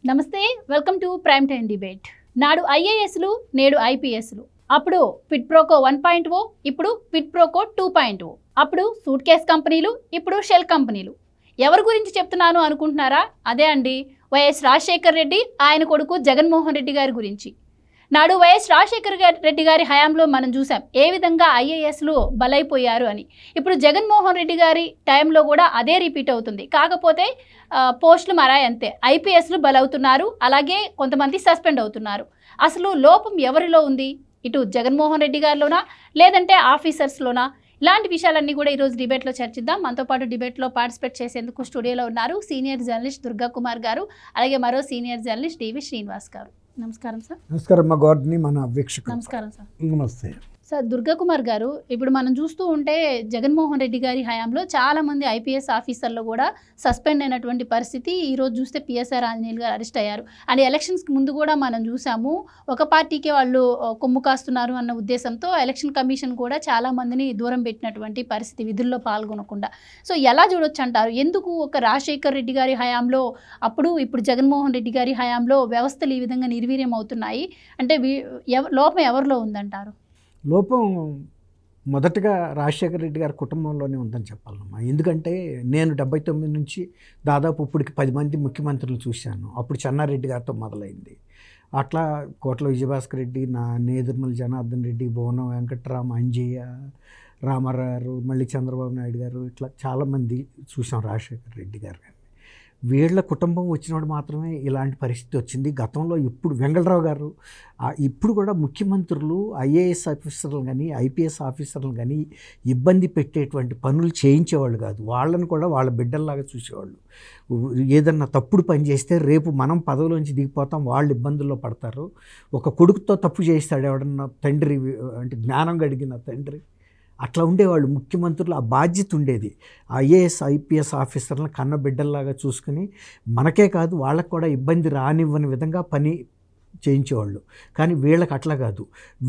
నమస్తే, welcome to prime time debate. నాడు ఐఏఎస్లు, నేడు ఐపీఎస్లు. అప్పుడు క్విడ్ ప్రోకో 1.0, ఇప్పుడు క్విడ్ ప్రోకో 2.0. అప్పుడు సూట్ కేస్ కంపెనీలు, ఇప్పుడు షెల్ కంపెనీలు. ఎవరి గురించి చెప్తున్నాను అనుకుంటున్నారా? అదే అండి, వైఎస్ రాజశేఖర్ రెడ్డి, ఆయన కొడుకు జగన్మోహన్ రెడ్డి గారి గురించి. నాడు వైఎస్ రాజశేఖర్ రెడ్డి గారి హయాంలో మనం చూసాం ఏ విధంగా ఐఏఎస్లు బలైపోయారు అని. ఇప్పుడు జగన్మోహన్ రెడ్డి గారి టైంలో కూడా అదే రిపీట్ అవుతుంది. కాకపోతే పోస్టులు మారాయి అంతే. ఐపీఎస్లు బలవుతున్నారు, అలాగే కొంతమంది సస్పెండ్ అవుతున్నారు. అసలు లోపం ఎవరిలో ఉంది? ఇటు జగన్మోహన్ రెడ్డి గారిలోనా, లేదంటే ఆఫీసర్స్లోనా? ఇలాంటి విషయాలన్నీ కూడా ఈరోజు డిబేట్లో చర్చిద్దాం. మనతో పాటు డిబేట్లో పార్టిసిపేట్ చేసేందుకు స్టూడియోలో ఉన్నారు సీనియర్ జర్నలిస్ట్ దుర్గా కుమార్ గారు, అలాగే మరో సీనియర్ జర్నలిస్ట్ డివి శ్రీనివాస్ గారు. నమస్కారం సార్. నమస్కారం మా గాడ్ని, మన వీక్షకులు నమస్కారం సార్. నమస్తే సార్. దుర్గా కుమార్ గారు, ఇప్పుడు మనం చూస్తూ ఉంటే జగన్మోహన్ రెడ్డి గారి హయాంలో చాలామంది ఐపీఎస్ ఆఫీసర్లు కూడా సస్పెండ్ అయినటువంటి పరిస్థితి. ఈరోజు చూస్తే పిఎస్ఆర్ ఆంజనేయులు గారు అరెస్ట్ అయ్యారు. అండ్ ఎలక్షన్స్కి ముందు కూడా మనం చూసాము, ఒక పార్టీకే వాళ్ళు కొమ్ము కాస్తున్నారు అన్న ఉద్దేశంతో ఎలక్షన్ కమిషన్ కూడా చాలామందిని దూరం పెట్టినటువంటి పరిస్థితి, విధుల్లో పాల్గొనకుండా. సో ఎలా చూడొచ్చు అంటారు? ఎందుకు ఒక రాజశేఖర్ రెడ్డి గారి హయాంలో అప్పుడు, ఇప్పుడు జగన్మోహన్ రెడ్డి గారి హయాంలో వ్యవస్థలు ఈ విధంగా నిర్వీర్యం అవుతున్నాయి అంటే లోపం ఎవరిలో ఉందంటారు? లోపం మొదటగా రాజశేఖర రెడ్డి గారి కుటుంబంలోనే ఉందని చెప్పాలమ్మా. ఎందుకంటే నేను 79 నుంచి దాదాపు ఇప్పటికి 10 మంది ముఖ్యమంత్రులు చూశాను. అప్పుడు చెన్నారెడ్డి గారితో మొదలైంది. అట్లా కోట్ల విజయభాస్కర్ రెడ్డి, నేదురుమల జనార్దన్ రెడ్డి, భువనం వెంకట్రామ, అంజయ్య, రామారావు గారు, మళ్ళీ చంద్రబాబు నాయుడు గారు, ఇట్లా చాలామంది చూసాం రాజశేఖర రెడ్డి గారు. వీళ్ళ కుటుంబం వచ్చినప్పుడు మాత్రమే ఇలాంటి పరిస్థితి వచ్చింది. గతంలో ఇప్పుడు వెంగళరావు గారు, ఇప్పుడు కూడా ముఖ్యమంత్రులు ఐఏఎస్ ఆఫీసర్లు కానీ ఐపీఎస్ ఆఫీసర్లు కానీ ఇబ్బంది పెట్టేటువంటి పనులు చేయించేవాళ్ళు కాదు. వాళ్ళని కూడా వాళ్ళ బిడ్డల్లాగా చూసేవాళ్ళు. ఏదన్నా తప్పుడు పని చేస్తే రేపు మనం పదవిలోంచి దిగిపోతాం, వాళ్ళు ఇబ్బందుల్లో పడతారు. ఒక కొడుకుతో తప్పు చేస్తాడు ఎవడన్నా తండ్రి, అంటే జ్ఞానం గడిగిన తండ్రి, అట్లా ఉండేవాళ్ళు ముఖ్యమంత్రులు. ఆ బాధ్యత ఉండేది. ఐఏఎస్ ఐపీఎస్ ఆఫీసర్లను కన్న బిడ్డల్లాగా చూసుకుని మనకే కాదు వాళ్ళకు కూడా ఇబ్బంది రానివ్వని విధంగా పని చేయించేవాళ్ళు. కానీ వీళ్ళకి అట్లా కాదు.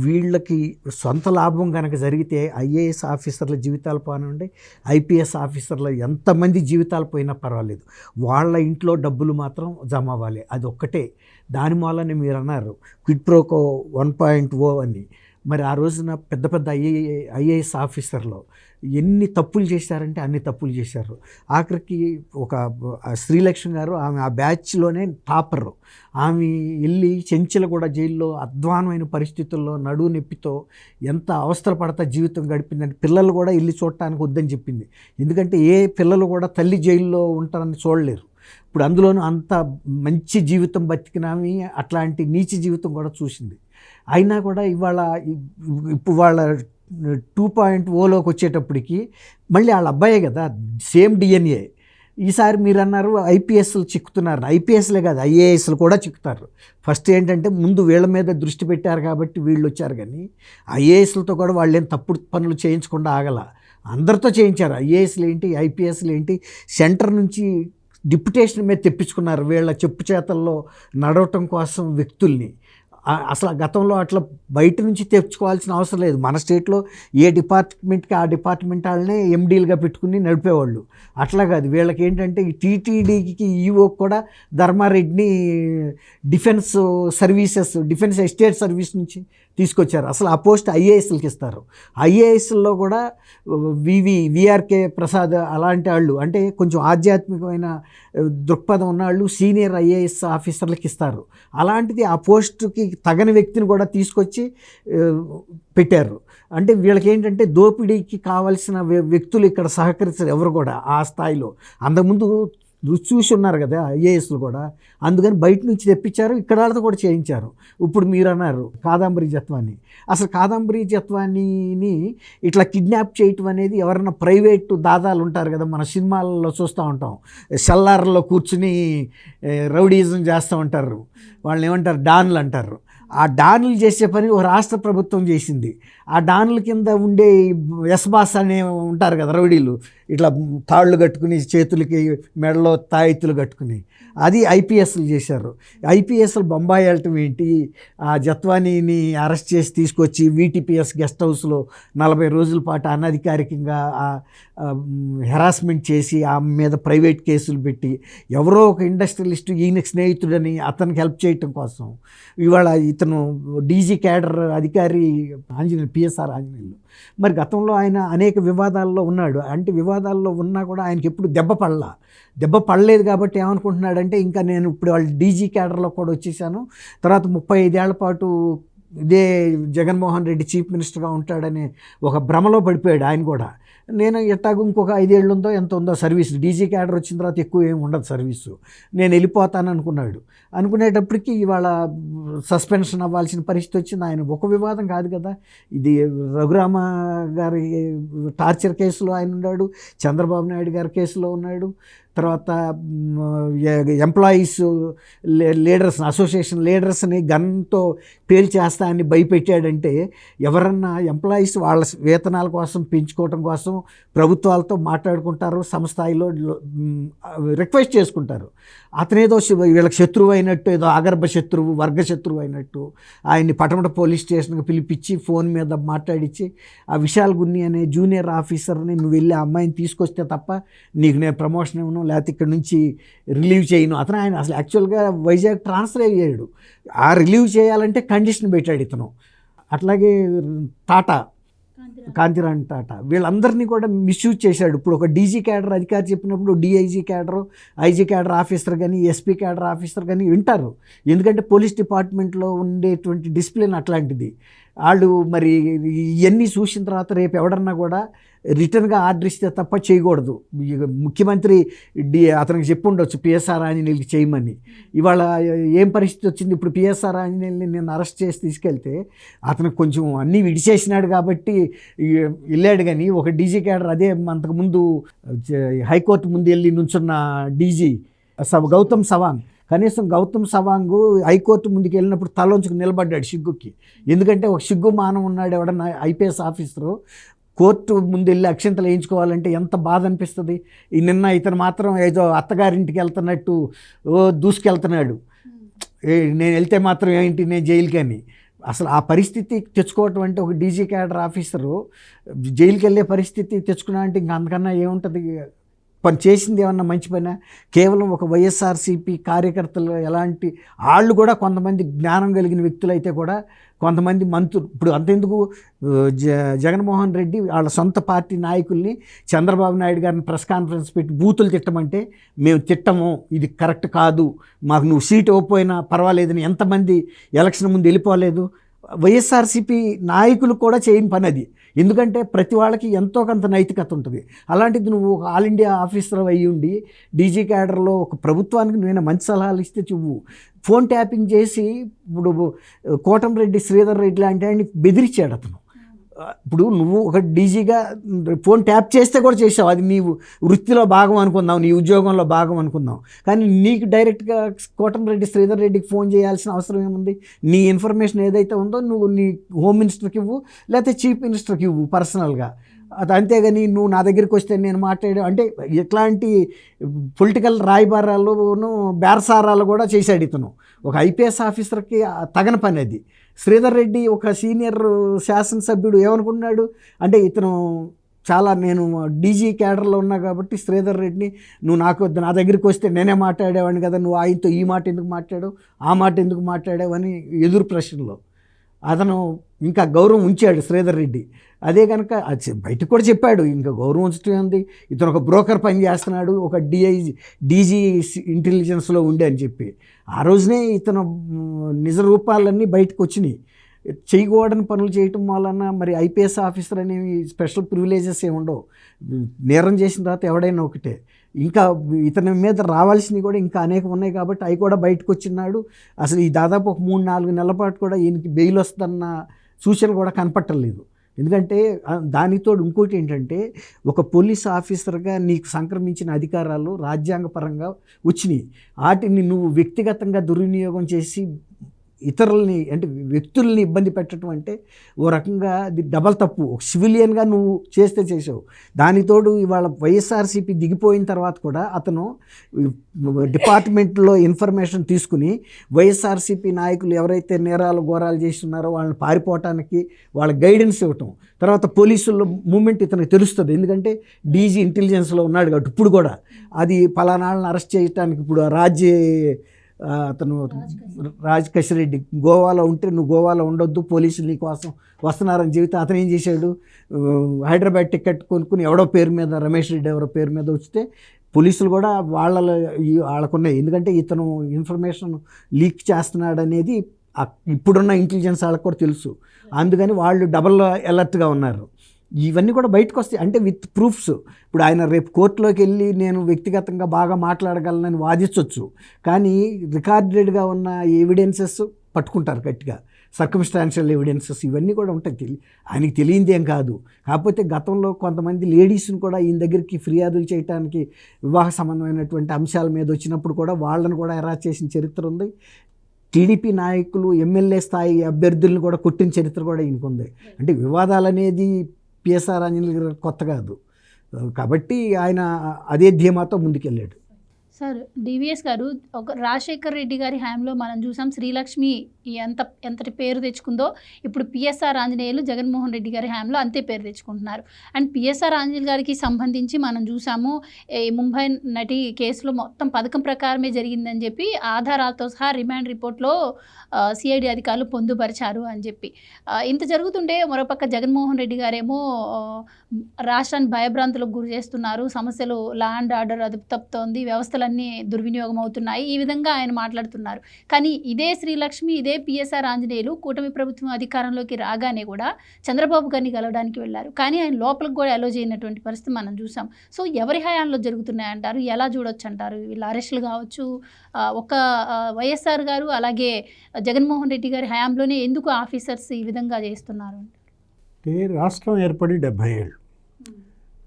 వీళ్ళకి సొంత లాభం కనుక జరిగితే ఐఏఎస్ ఆఫీసర్ల జీవితాలు పోనండి, ఐపీఎస్ ఆఫీసర్ల ఎంతమంది జీవితాలు పోయినా పర్వాలేదు, వాళ్ళ ఇంట్లో డబ్బులు మాత్రం జమ అవ్వాలి. అది ఒక్కటే. దాని మూలనే మీరు అన్నారు క్విడ్ ప్రోకో 1.0 అని. మరి ఆ రోజున పెద్ద పెద్ద ఐఏఎస్ ఆఫీసర్లు ఎన్ని తప్పులు చేశారంటే అన్ని తప్పులు చేశారు. ఆఖరికి ఒక శ్రీలక్ష్మి గారు, ఆమె ఆ బ్యాచ్లోనే టాపరు. ఆమె వెళ్ళి చెంచలగూడ జైల్లో అధ్వానమైన పరిస్థితుల్లో నడువు నొప్పితో ఎంత అవస్థలు పడతా జీవితం గడిపిందని పిల్లలు కూడా వెళ్ళి చూడటానికి వద్దని చెప్పింది. ఎందుకంటే ఏ పిల్లలు కూడా తల్లి జైల్లో ఉంటారని చూడలేరు. ఇప్పుడు అందులోనూ అంత మంచి జీవితం బతికినామి అట్లాంటి నీచ జీవితం కూడా చూసింది. అయినా కూడా ఇప్పుడు వాళ్ళ 2.0లోకి వచ్చేటప్పటికి మళ్ళీ వాళ్ళ అబ్బాయే కదా, సేమ్ డిఎన్ఏ. ఈసారి మీరు అన్నారు ఐపీఎస్లు చిక్కుతున్నారు. ఐపీఎస్లే కాదు, ఐఏఎస్లు కూడా చిక్కుతారు. ఫస్ట్ ఏంటంటే ముందు వీళ్ళ మీద దృష్టి పెట్టారు కాబట్టి వీళ్ళు వచ్చారు. కానీ ఐఏఎస్లతో కూడా వాళ్ళు ఏం తప్పుడు పనులు చేయించకుండా ఆగల, అందరితో చేయించారు. ఐఏఎస్లు ఏంటి, ఐపీఎస్లు ఏంటి, సెంటర్ నుంచి డిప్యుటేషన్ మీద తెప్పించుకున్నారు వీళ్ళ చెప్పు చేతల్లో నడవటం కోసం వ్యక్తుల్ని. అసలు గతంలో అట్లా బయట నుంచి తెచ్చుకోవాల్సిన అవసరం లేదు. మన స్టేట్లో ఏ డిపార్ట్మెంట్కి ఆ డిపార్ట్మెంట్ వాళ్ళనే ఎండీలుగా పెట్టుకుని నడిపేవాళ్ళు. అట్లా కాదు, వీళ్ళకి ఏంటంటే ఈ టీటీడీకి ఈవో కూడా ధర్మారెడ్డిని డిఫెన్స్ ఎస్టేట్ సర్వీస్ నుంచి తీసుకొచ్చారు. అసలు ఆ పోస్ట్ ఐఏఎస్లకి ఇస్తారు. ఐఏఎస్లో కూడా విఆర్కే ప్రసాద్ అలాంటి వాళ్ళు, అంటే కొంచెం ఆధ్యాత్మికమైన దృక్పథం ఉన్నవాళ్ళు సీనియర్ ఐఏఎస్ ఆఫీసర్లకి ఇస్తారు. అలాంటిది ఆ పోస్టుకి తగని వ్యక్తిని కూడా తీసుకొచ్చి పెట్టారు. అంటే వీళ్ళకి ఏంటంటే దోపిడీకి కావాల్సిన వ్యక్తులు ఇక్కడ సహకరించారు ఎవరు కూడా ఆ స్థాయిలో. అంతకుముందు చూసి ఉన్నారు కదా ఐఏఎస్లు కూడా, అందుకని బయట నుంచి తెప్పించారు, ఇక్కడ వాళ్ళతో కూడా చేయించారు. ఇప్పుడు మీరు అన్నారు కాదంబరి జత్వాని. అసలు కాదంబరి జత్వానీని ఇట్లా కిడ్నాప్ చేయటం అనేది ఎవరైనా ప్రైవేటు దాదాలు ఉంటారు కదా, మన సినిమాలలో చూస్తూ ఉంటాం, సెల్లార్లో కూర్చుని రౌడీజం చేస్తూ ఉంటారు, వాళ్ళని ఏమంటారు డాన్లు అంటారు. ఆ డాన్లు చేసే పని ఒక రాష్ట్ర ప్రభుత్వం చేసింది. ఆ డాన్ల కింద ఉండే ఎస్ బాస్ అనే ఉంటారు కదా రౌడీలు, ఇట్లా తాళ్ళు కట్టుకుని చేతులకి మెడలో తాయెత్తులు కట్టుకుని, అది ఐపీఎస్లు చేశారు. ఐపీఎస్లు బొంబాయి వెళ్ళటం ఏంటి, ఆ జత్వానీని అరెస్ట్ చేసి తీసుకొచ్చి వీటీపీఎస్ గెస్ట్ హౌస్లో 40 రోజుల పాటు అనధికారికంగా హెరాస్మెంట్ చేసి ఆమె మీద ప్రైవేట్ కేసులు పెట్టి, ఎవరో ఒక ఇండస్ట్రియలిస్టు ఈయనకి స్నేహితుడని అతనికి హెల్ప్ చేయటం కోసం ఇవాళ ఇతను డీజీ క్యాడర్ అధికారి ఆంజనేయులు, పిఎస్ఆర్ ఆంజనేయులు. మరి గతంలో ఆయన అనేక వివాదాల్లో ఉన్నాడు. అంటే వివాదాల్లో ఉన్నా కూడా ఆయనకి ఎప్పుడు దెబ్బ పడలేదు కాబట్టి ఏమనుకుంటున్నాడంటే, ఇంకా నేను ఇప్పుడు వాళ్ళు డీజీ క్యాడర్లో కూడా వచ్చేసాను, తర్వాత 35 ఏళ్ల పాటు ఇదే జగన్మోహన్ రెడ్డి చీఫ్ మినిస్టర్గా ఉంటాడనే ఒక భ్రమలో పడిపోయాడు ఆయన కూడా. నేను ఎట్టాగు ఇంకొక 5 ఏళ్ళు ఉందో ఎంత ఉందో సర్వీస్, డీజీ క్యాడర్ వచ్చిన తర్వాత ఎక్కువ ఏమి ఉండదు సర్వీసు, నేను వెళ్ళిపోతాను అనుకున్నాడు. అనుకునేటప్పటికి ఇవాళ సస్పెన్షన్ అవ్వాల్సిన పరిస్థితి వచ్చింది. ఆయన ఒక వివాదం కాదు కదా, ఇది రఘురామ గారి టార్చర్ కేసులో ఆయన ఉన్నాడు, చంద్రబాబు నాయుడు గారి కేసులో ఉన్నాడు, తర్వాత ఎంప్లాయీస్ లీడర్స్ అసోసియేషన్ లీడర్స్ని గన్తో పేల్చేస్తా అని భయపెట్టాడంటే, ఎవరన్నా ఎంప్లాయీస్ వాళ్ళ వేతనాల కోసం పెంచుకోవటం కోసం ప్రభుత్వాలతో మాట్లాడుకుంటారు, సంస్థాయిలో రిక్వెస్ట్ చేసుకుంటారు. అతనేదో వీళ్ళకి శత్రువు అయినట్టు, ఏదో ఆగర్భ శత్రువు, వర్గ శత్రువు అయినట్టు ఆయన్ని పటమట పోలీస్ స్టేషన్కి పిలిపించి ఫోన్ మీద మాట్లాడించి, ఆ విశాల్ గున్ని అనే జూనియర్ ఆఫీసర్ని నువ్వు వెళ్ళి ఆ అమ్మాయిని తీసుకొస్తే తప్ప నీకు నేను ప్రమోషన్ ఇవ్వను, లేకపోతే ఇక్కడ నుంచి రిలీవ్ చేయను. ఆయన అసలు యాక్చువల్గా వైజాగ్ ట్రాన్స్ఫర్ అయ్యాడు. ఆ రిలీవ్ చేయాలంటే కండిషన్ పెట్టాడు ఇతను. అట్లాగే కాంతిరాణి టాటా వీళ్ళందరినీ కూడా మిస్యూజ్ చేశాడు. ఇప్పుడు ఒక డీజీ క్యాడర్ అధికారి చెప్పినప్పుడు DIG cadre, IG cadre officer కానీ, ఎస్పీ క్యాడర్ ఆఫీసర్ కానీ వింటారు. ఎందుకంటే పోలీస్ డిపార్ట్మెంట్లో ఉండేటువంటి డిసిప్లిన్ అట్లాంటిది. వాళ్ళు మరి ఇవన్నీ చూసిన తర్వాత రేపు ఎవడన్నా కూడా రిటర్న్గా ఆర్డర్ ఇస్తే తప్ప చేయకూడదు. ముఖ్యమంత్రి అతనికి చెప్పి ఉండొచ్చు పిఎస్ఆర్ ఆంజనేయులకి చేయమని. ఇవాళ ఏం పరిస్థితి వచ్చింది, ఇప్పుడు పిఎస్ఆర్ ఆంజనేయుల్ని నేను అరెస్ట్ చేసి తీసుకెళ్తే అతనికి కొంచెం అన్నీ విడిచేసినాడు కాబట్టి వెళ్ళాడు. కానీ ఒక డీజీ క్యాడర్ అదే అంతకుముందు హైకోర్టు ముందు వెళ్ళి నుంచున్న డీజీ గౌతమ్ సవాంగ్, కనీసం గౌతమ్ సవాంగ్ హైకోర్టు ముందుకు వెళ్ళినప్పుడు తలోంచుకు నిలబడ్డాడు సిగ్గుకి. ఎందుకంటే ఒక సిగ్గు మానం ఉన్నాడు ఎవడన్నా ఐపీఎస్ ఆఫీసరు కోర్టు ముందు వెళ్ళి అక్షంతలు వేయించుకోవాలంటే ఎంత బాధ అనిపిస్తుంది. నిన్న ఇతను మాత్రం ఏదో అత్తగారింటికి వెళ్తున్నట్టు దూసుకెళ్తున్నాడు, నేను వెళ్తే మాత్రం ఏంటి నేను జైలుకి అని. అసలు ఆ పరిస్థితి తెచ్చుకోవటం అంటే ఒక డీజీ క్యాడర్ ఆఫీసరు జైలుకి వెళ్ళే పరిస్థితి తెచ్చుకున్నా అంటే ఇంకా అంతకన్నా ఏముంటుంది. పని చేసింది ఏమన్నా మంచి పని? కేవలం ఒక వైఎస్ఆర్సీపీ కార్యకర్తలు ఎలాంటి వాళ్ళు కూడా కొంతమంది జ్ఞానం కలిగిన వ్యక్తులు అయితే కూడా కొంతమంది మంత్రులు, ఇప్పుడు అంతెందుకు జగన్మోహన్ రెడ్డి వాళ్ళ సొంత పార్టీ నాయకుల్ని చంద్రబాబు నాయుడు గారిని ప్రెస్ కాన్ఫరెన్స్ పెట్టి బూతులు తిట్టమంటే మేము తిట్టము, ఇది కరెక్ట్ కాదు, మాకు నువ్వు సీట్ ఇవ్వకపోయినా పర్వాలేదని ఎంతమంది ఎలక్షన్ ముందు వెళ్ళిపోలేదు. వైఎస్ఆర్సీపీ నాయకులు కూడా చేయని పని అది. ఎందుకంటే ప్రతి వాళ్ళకి ఎంతో కొంత నైతికత ఉంటుంది. అలాంటిది నువ్వు ఒక ఆల్ ఇండియా ఆఫీసర్ అయ్యి ఉండి డీజీ క్యాడర్లో ఒక ప్రభుత్వానికి నేను మంచి సలహాలు ఇస్తే నువ్వు ఫోన్ ట్యాపింగ్ చేసి ఇప్పుడు కోటంరెడ్డి శ్రీధర్ రెడ్డి లాంటి ఆయన్ని బెదిరించాడు అతను. ఇప్పుడు నువ్వు ఒక డీజీగా ఫోన్ ట్యాప్ చేస్తే కూడా చేసావు, అది నీవు వృత్తిలో భాగం అనుకుందాం, నీ ఉద్యోగంలో భాగం అనుకుందాం. కానీ నీకు డైరెక్ట్గా కోటంరెడ్డి శ్రీధర్ రెడ్డికి ఫోన్ చేయాల్సిన అవసరం ఏముంది? నీ ఇన్ఫర్మేషన్ ఏదైతే ఉందో నువ్వు నీ హోమ్ మినిస్టర్కి ఇవ్వు, లేకపోతే చీఫ్ మినిస్టర్కి ఇవ్వు పర్సనల్గా. అది అంతేగాని నువ్వు నా దగ్గరికి వస్తే నేను మాట్లాడే అంటే ఇట్లాంటి పొలిటికల్ రాయబారాలను బేరసారాలు కూడా చేశాడు ఇతను. ఒక ఐపీఎస్ ఆఫీసర్కి తగని పని అది. శ్రీధర్ రెడ్డి ఒక సీనియర్ శాసనసభ్యుడు ఏమనుకున్నాడు అంటే, ఇతను చాలా నేను డీజీ క్యాడర్లో ఉన్నా కాబట్టి శ్రీధర్ రెడ్డిని నువ్వు నా దగ్గరికి వస్తే నేనే మాట్లాడేవాడిని కదా, నువ్వు ఆయనతో ఈ మాట ఎందుకు మాట్లాడావు, ఆ మాట ఎందుకు మాట్లాడావు అని ఎదురు ప్రశ్నలో అతను ఇంకా గౌరవం ఉంచాడు శ్రీధర్ రెడ్డి. అదే కనుక బయటకు కూడా చెప్పాడు, ఇంకా గౌరవం ఉంచడం ఉంది, ఇతను ఒక బ్రోకర్ పని చేస్తున్నాడు, ఒక డీజీ ఇంటెలిజెన్స్లో ఉండే అని చెప్పి. ఆ రోజునే ఇతను నిజ రూపాలన్నీ బయటకు వచ్చినాయి. చేయకూడని పనులు చేయటం వలన మరి ఐపీఎస్ ఆఫీసర్ అనేవి స్పెషల్ ప్రివిలేజెస్ ఏమి ఉండవు. నేరం చేసిన తర్వాత ఎవడైనా ఒకటే. ఇంకా ఇతని మీద రావాల్సినవి కూడా ఇంకా అనేకం ఉన్నాయి కాబట్టి అవి కూడా బయటకు వచ్చినాడు. అసలు ఈ దాదాపు ఒక 3-4 నెలల పాటు కూడా ఈయనకి బెయిల్ వస్తుందన్న సూచన కూడా కనపట్టలేదు. ఎందుకంటే దానితో ఇంకోటి ఏంటంటే, ఒక పోలీస్ ఆఫీసర్గా నీకు సంక్రమించిన అధికారాలు రాజ్యాంగపరంగా వచ్చినాయి, వాటిని నువ్వు వ్యక్తిగతంగా దుర్వినియోగం చేసి ఇతరుల్ని అంటే వ్యక్తుల్ని ఇబ్బంది పెట్టడం అంటే ఓ రకంగా అది డబల్ తప్పు. ఒక సివిలియన్గా నువ్వు చేసావు. దానితోడు ఇవాళ వైఎస్ఆర్సీపీ దిగిపోయిన తర్వాత కూడా అతను డిపార్ట్మెంట్లో ఇన్ఫర్మేషన్ తీసుకుని వైఎస్ఆర్సీపీ నాయకులు ఎవరైతే నేరాలు ఘోరాలు చేస్తున్నారో వాళ్ళని పారిపోవటానికి వాళ్ళ గైడెన్స్ ఇవ్వటం. తర్వాత పోలీసుల మూమెంట్ ఇతనికి తెలుస్తుంది, ఎందుకంటే డీజీ ఇంటెలిజెన్స్లో ఉన్నాడు కాబట్టి. ఇప్పుడు కూడా అది పలానాళ్ళని అరెస్ట్ చేయడానికి ఇప్పుడు అతను రాజ్ కసిరెడ్డి గోవాలో ఉంటే నువ్వు గోవాలో ఉండొద్దు, పోలీసులు నీ కోసం వస్తున్నారని చెబితే అతను ఏం చేశాడు, హైదరాబాద్ టికెట్ కొనుక్కుని ఎవడో పేరు మీద, రమేష్ రెడ్డి ఎవరో పేరు మీద వస్తే పోలీసులు కూడా వాళ్ళకున్నాయి, ఎందుకంటే ఇతను ఇన్ఫర్మేషన్ లీక్ చేస్తున్నాడు అనేది ఇప్పుడున్న ఇంటెలిజెన్స్ వాళ్ళకు కూడా తెలుసు. అందుకని వాళ్ళు డబల్ అలర్ట్గా ఉన్నారు. ఇవన్నీ కూడా బయటకు వస్తాయి అంటే విత్ ప్రూఫ్స్. ఇప్పుడు ఆయన రేపు కోర్టులోకి వెళ్ళి నేను వ్యక్తిగతంగా బాగా మాట్లాడగలనని వాదించవచ్చు, కానీ రికార్డెడ్గా ఉన్న ఎవిడెన్సెస్ పట్టుకుంటారు గట్టిగా, సర్కమ్స్టాన్షియల్ ఎవిడెన్సెస్ ఇవన్నీ కూడా ఉంటాయి. ఆయనకి తెలియంది ఏం కాదు. కాకపోతే గతంలో కొంతమంది లేడీస్ని కూడా ఈయన దగ్గరికి ఫిర్యాదులు చేయడానికి వివాహ సంబంధమైనటువంటి అంశాల మీద వచ్చినప్పుడు కూడా వాళ్ళని కూడా ఎరాస్ చేసిన చరిత్ర ఉంది. టీడీపీ నాయకులు ఎమ్మెల్యే స్థాయి అభ్యర్థులను కూడా కొట్టిన చరిత్ర కూడా ఈయనకుంది. అంటే వివాదాలు అనేది పిఎస్ఆర్ ఆంజనేయులు గారు కొత్త కాదు, కాబట్టి ఆయన అదే ధీమాతో ముందుకెళ్ళాడు. సార్, డివిఎస్ గారు, ఒక రాజశేఖర్ రెడ్డి గారి హయాంలో మనం చూసాం శ్రీలక్ష్మి ఎంతటి పేరు తెచ్చుకుందో, ఇప్పుడు పిఎస్ఆర్ ఆంజనేయులు జగన్మోహన్ రెడ్డి గారి హయాంలో అంతే పేరు తెచ్చుకుంటున్నారు. అండ్ పిఎస్ఆర్ ఆంజనేయులు గారికి సంబంధించి మనం చూసాము ముంబై నటి కేసులో మొత్తం పథకం ప్రకారమే జరిగిందని చెప్పి ఆధారాలతో సహా రిమాండ్ రిపోర్ట్లో సిఐడి అధికారులు పొందుపరిచారు అని చెప్పి. ఇంత జరుగుతుంటే మరోపక్క జగన్మోహన్ రెడ్డి గారేమో రాష్ట్రాన్ని భయభ్రాంతులకు గురి చేస్తున్నారు, సమస్యలు లా అండ్ ఆర్డర్ అదుపు తప్పుతోంది, వ్యవస్థలన్నీ దుర్వినియోగం అవుతున్నాయి, ఈ విధంగా ఆయన మాట్లాడుతున్నారు. కానీ ఇదే శ్రీలక్ష్మి, ఇదే పిఎస్ఆర్ ఆంజనేయులు కూటమి ప్రభుత్వం అధికారంలోకి రాగానే కూడా చంద్రబాబు గారిని కలవడానికి వెళ్ళారు, కానీ ఆయన లోపలికి కూడా అలో చేయనటువంటి పరిస్థితి మనం చూసాం. సో ఎవరి హయాంలో జరుగుతున్నాయంటారు, ఎలా చూడొచ్చు అంటారు? వీళ్ళ అరెస్టులు కావచ్చు, ఒక వైఎస్ఆర్ గారు అలాగే జగన్మోహన్ రెడ్డి గారి హయాంలోనే ఎందుకు ఆఫీసర్స్ ఈ విధంగా చేస్తున్నారు? అంటే రాష్ట్రం ఏర్పడి 70 ఏళ్ళు,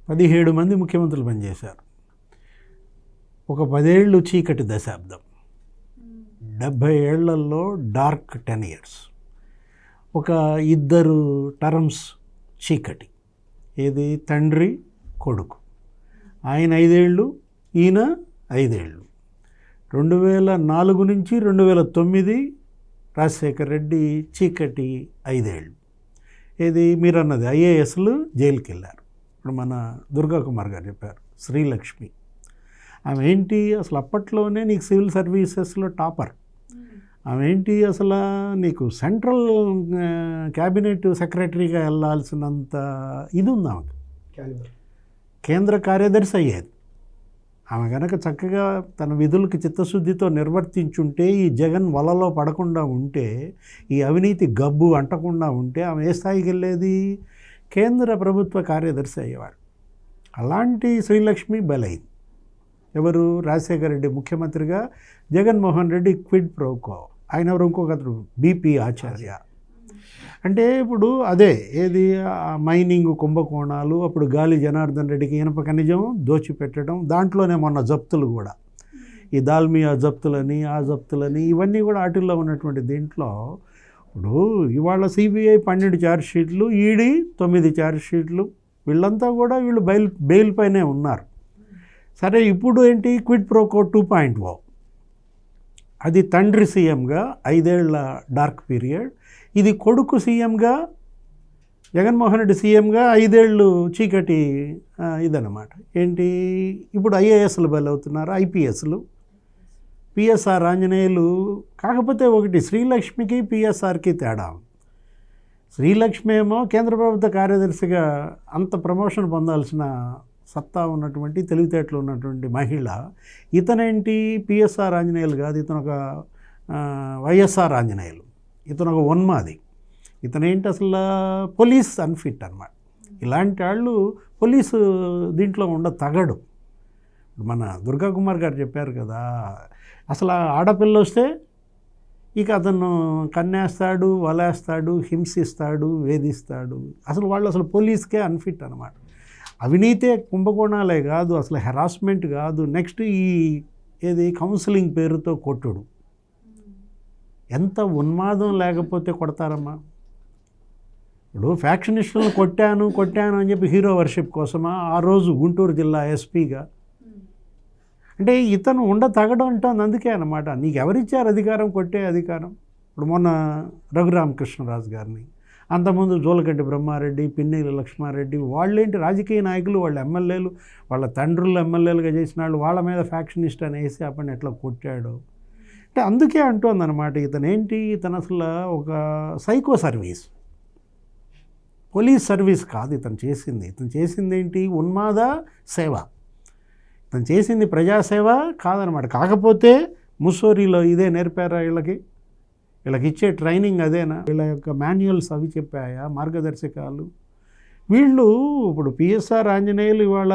17 మంది ముఖ్యమంత్రులు పనిచేశారు. ఒక 10 ఏళ్ళు చీకటి దశాబ్దం, 70 ఏళ్లలో డార్క్ 10 years, ఒక 2 టర్మ్స్ చీకటి. ఏది? తండ్రి కొడుకు. ఆయన 5 ఏళ్ళు, ఈయన 5 ఏళ్ళు. 2004 నుంచి 2009 రాజశేఖర్ రెడ్డి చీకటి 5 ఏళ్ళు. ఏది? మీరు అన్నది ఐఏఎస్లు జైలుకి వెళ్ళారు. ఇప్పుడు మన దుర్గా కుమార్ గారు చెప్పారు, శ్రీలక్ష్మి ఆమె ఏంటి అసలు అప్పట్లోనే నీకు సివిల్ సర్వీసెస్లో టాపర్, ఆమె ఏంటి అసలు నీకు సెంట్రల్ క్యాబినెట్ సెక్రటరీగా వెళ్ళాల్సినంత ఇది ఉంది ఆమెకు, కేంద్ర కార్యదర్శి అయ్యేది. ఆమె కనుక చక్కగా తన విధులకి చిత్తశుద్ధితో నిర్వర్తించుంటే, ఈ జగన్ వలలో పడకుండా ఉంటే, ఈ అవినీతి గబ్బు అంటకుండా ఉంటే ఆమె ఏ స్థాయికి వెళ్ళేది? కేంద్ర ప్రభుత్వ కార్యదర్శి అయ్యేవాడు. అలాంటి శ్రీలక్ష్మి బలైంది. ఎవరు? రాజశేఖర రెడ్డి ముఖ్యమంత్రిగా, జగన్మోహన్ రెడ్డి క్విడ్ ప్రోకో. ఆయన ఎవరు? ఇంకొకరు బీపీ ఆచార్య. అంటే ఇప్పుడు అదే ఏది మైనింగ్ కుంభకోణాలు, అప్పుడు గాలి జనార్దన్ రెడ్డికి ఇనప ఖనిజం దోచిపెట్టడం, దాంట్లోనే మొన్న జప్తులు కూడా, ఈ దాల్మియా జప్తులని ఆ జప్తులని ఇవన్నీ కూడా వాటిల్లో ఉన్నటువంటి దీంట్లో. ఇప్పుడు ఇవాళ సిబిఐ 12 ఛార్జ్షీట్లు, ఈడీ 9 ఛార్జ్షీట్లు, వీళ్ళంతా కూడా వీళ్ళు బెయిల్ పైనే ఉన్నారు. సరే, ఇప్పుడు ఏంటి? Quid pro quo 2.0. అది తండ్రి సీఎంగా 5 ఏళ్ల డార్క్ పీరియడ్, ఇది కొడుకు సీఎంగా, జగన్మోహన్ రెడ్డి సీఎంగా 5 ఏళ్ళు చీకటి ఇదన్నమాట. ఏంటి? ఇప్పుడు ఐఏఎస్లు బలవుతున్నారు, ఐపీఎస్లు, పిఎస్ఆర్ ఆంజనేయులు. కాకపోతే ఒకటి, శ్రీలక్ష్మికి పిఎస్ఆర్కి తేడా. శ్రీలక్ష్మి ఏమో కేంద్ర ప్రభుత్వ కార్యదర్శిగా అంత ప్రమోషన్ పొందాల్సిన సత్తా ఉన్నటువంటి, తెలివితేటలు ఉన్నటువంటి మహిళ. ఇతనేంటి? పిఎస్ఆర్ ఆంజనేయులు కాదు, ఇతను ఒక వైఎస్ఆర్ ఆంజనేయులు, ఇతను ఒక ఉన్మాది. ఇతనేంటి? అసలు పోలీస్ అన్ఫిట్ అన్నమాట. ఇలాంటి వాళ్ళు పోలీసు దీంట్లో తగడు. మన దుర్గా కుమార్ గారు చెప్పారు కదా, అసలు ఆడపిల్ల వస్తే ఇక అతను కన్నేస్తాడు, వలేస్తాడు, హింసిస్తాడు, వేధిస్తాడు. అసలు వాళ్ళు అసలు పోలీస్కే అన్ఫిట్ అన్నమాట. అవినీతే కుంభకోణాలే కాదు, అసలు హెరాస్మెంట్ కాదు. నెక్స్ట్ ఈ ఏది కౌన్సిలింగ్ పేరుతో కొట్టుడు, ఎంత ఉన్మాదం లేకపోతే కొడతారమ్మా? ఇప్పుడు ఫ్యాక్షనిస్టులను కొట్టాను అని చెప్పి హీరో వర్షిప్ కోసమా ఆ రోజు గుంటూరు జిల్లా ఎస్పీగా? అంటే ఇతను తగడం అంటుంది అందుకే అన్నమాట. నీకు ఎవరిచ్చారు అధికారం, కొట్టే అధికారం? ఇప్పుడు మొన్న రఘురామకృష్ణరాజు గారిని, అంతకుముందు జోలకంటి బ్రహ్మారెడ్డి, పిన్నెల్లి లక్ష్మారెడ్డి, వాళ్ళేంటి రాజకీయ నాయకులు, వాళ్ళ ఎమ్మెల్యేలు, వాళ్ళ తండ్రులు ఎమ్మెల్యేలుగా చేసిన వాళ్ళు, వాళ్ళ మీద ఫ్యాక్షనిస్ట్ అనేసి అప్పని ఎట్లా కొట్టాడు అంటే అందుకే అంటోందన్నమాట. ఇతను అసలు ఒక సైకో సర్వీస్, పోలీస్ సర్వీస్ కాదు ఇతను చేసింది ఏంటి? ఉన్మాద సేవ. ఇతను చేసింది ప్రజాసేవ కాదనమాట. కాకపోతే ముస్సోరీలో ఇదే నేర్పారా వీళ్ళకి ఇచ్చే ట్రైనింగ్ అదేనా? వీళ్ళ యొక్క మాన్యువల్స్ అవి చెప్పాయా, మార్గదర్శకాలు? వీళ్ళు ఇప్పుడు పిఎస్ఆర్ ఆంజనేయులు ఇవాళ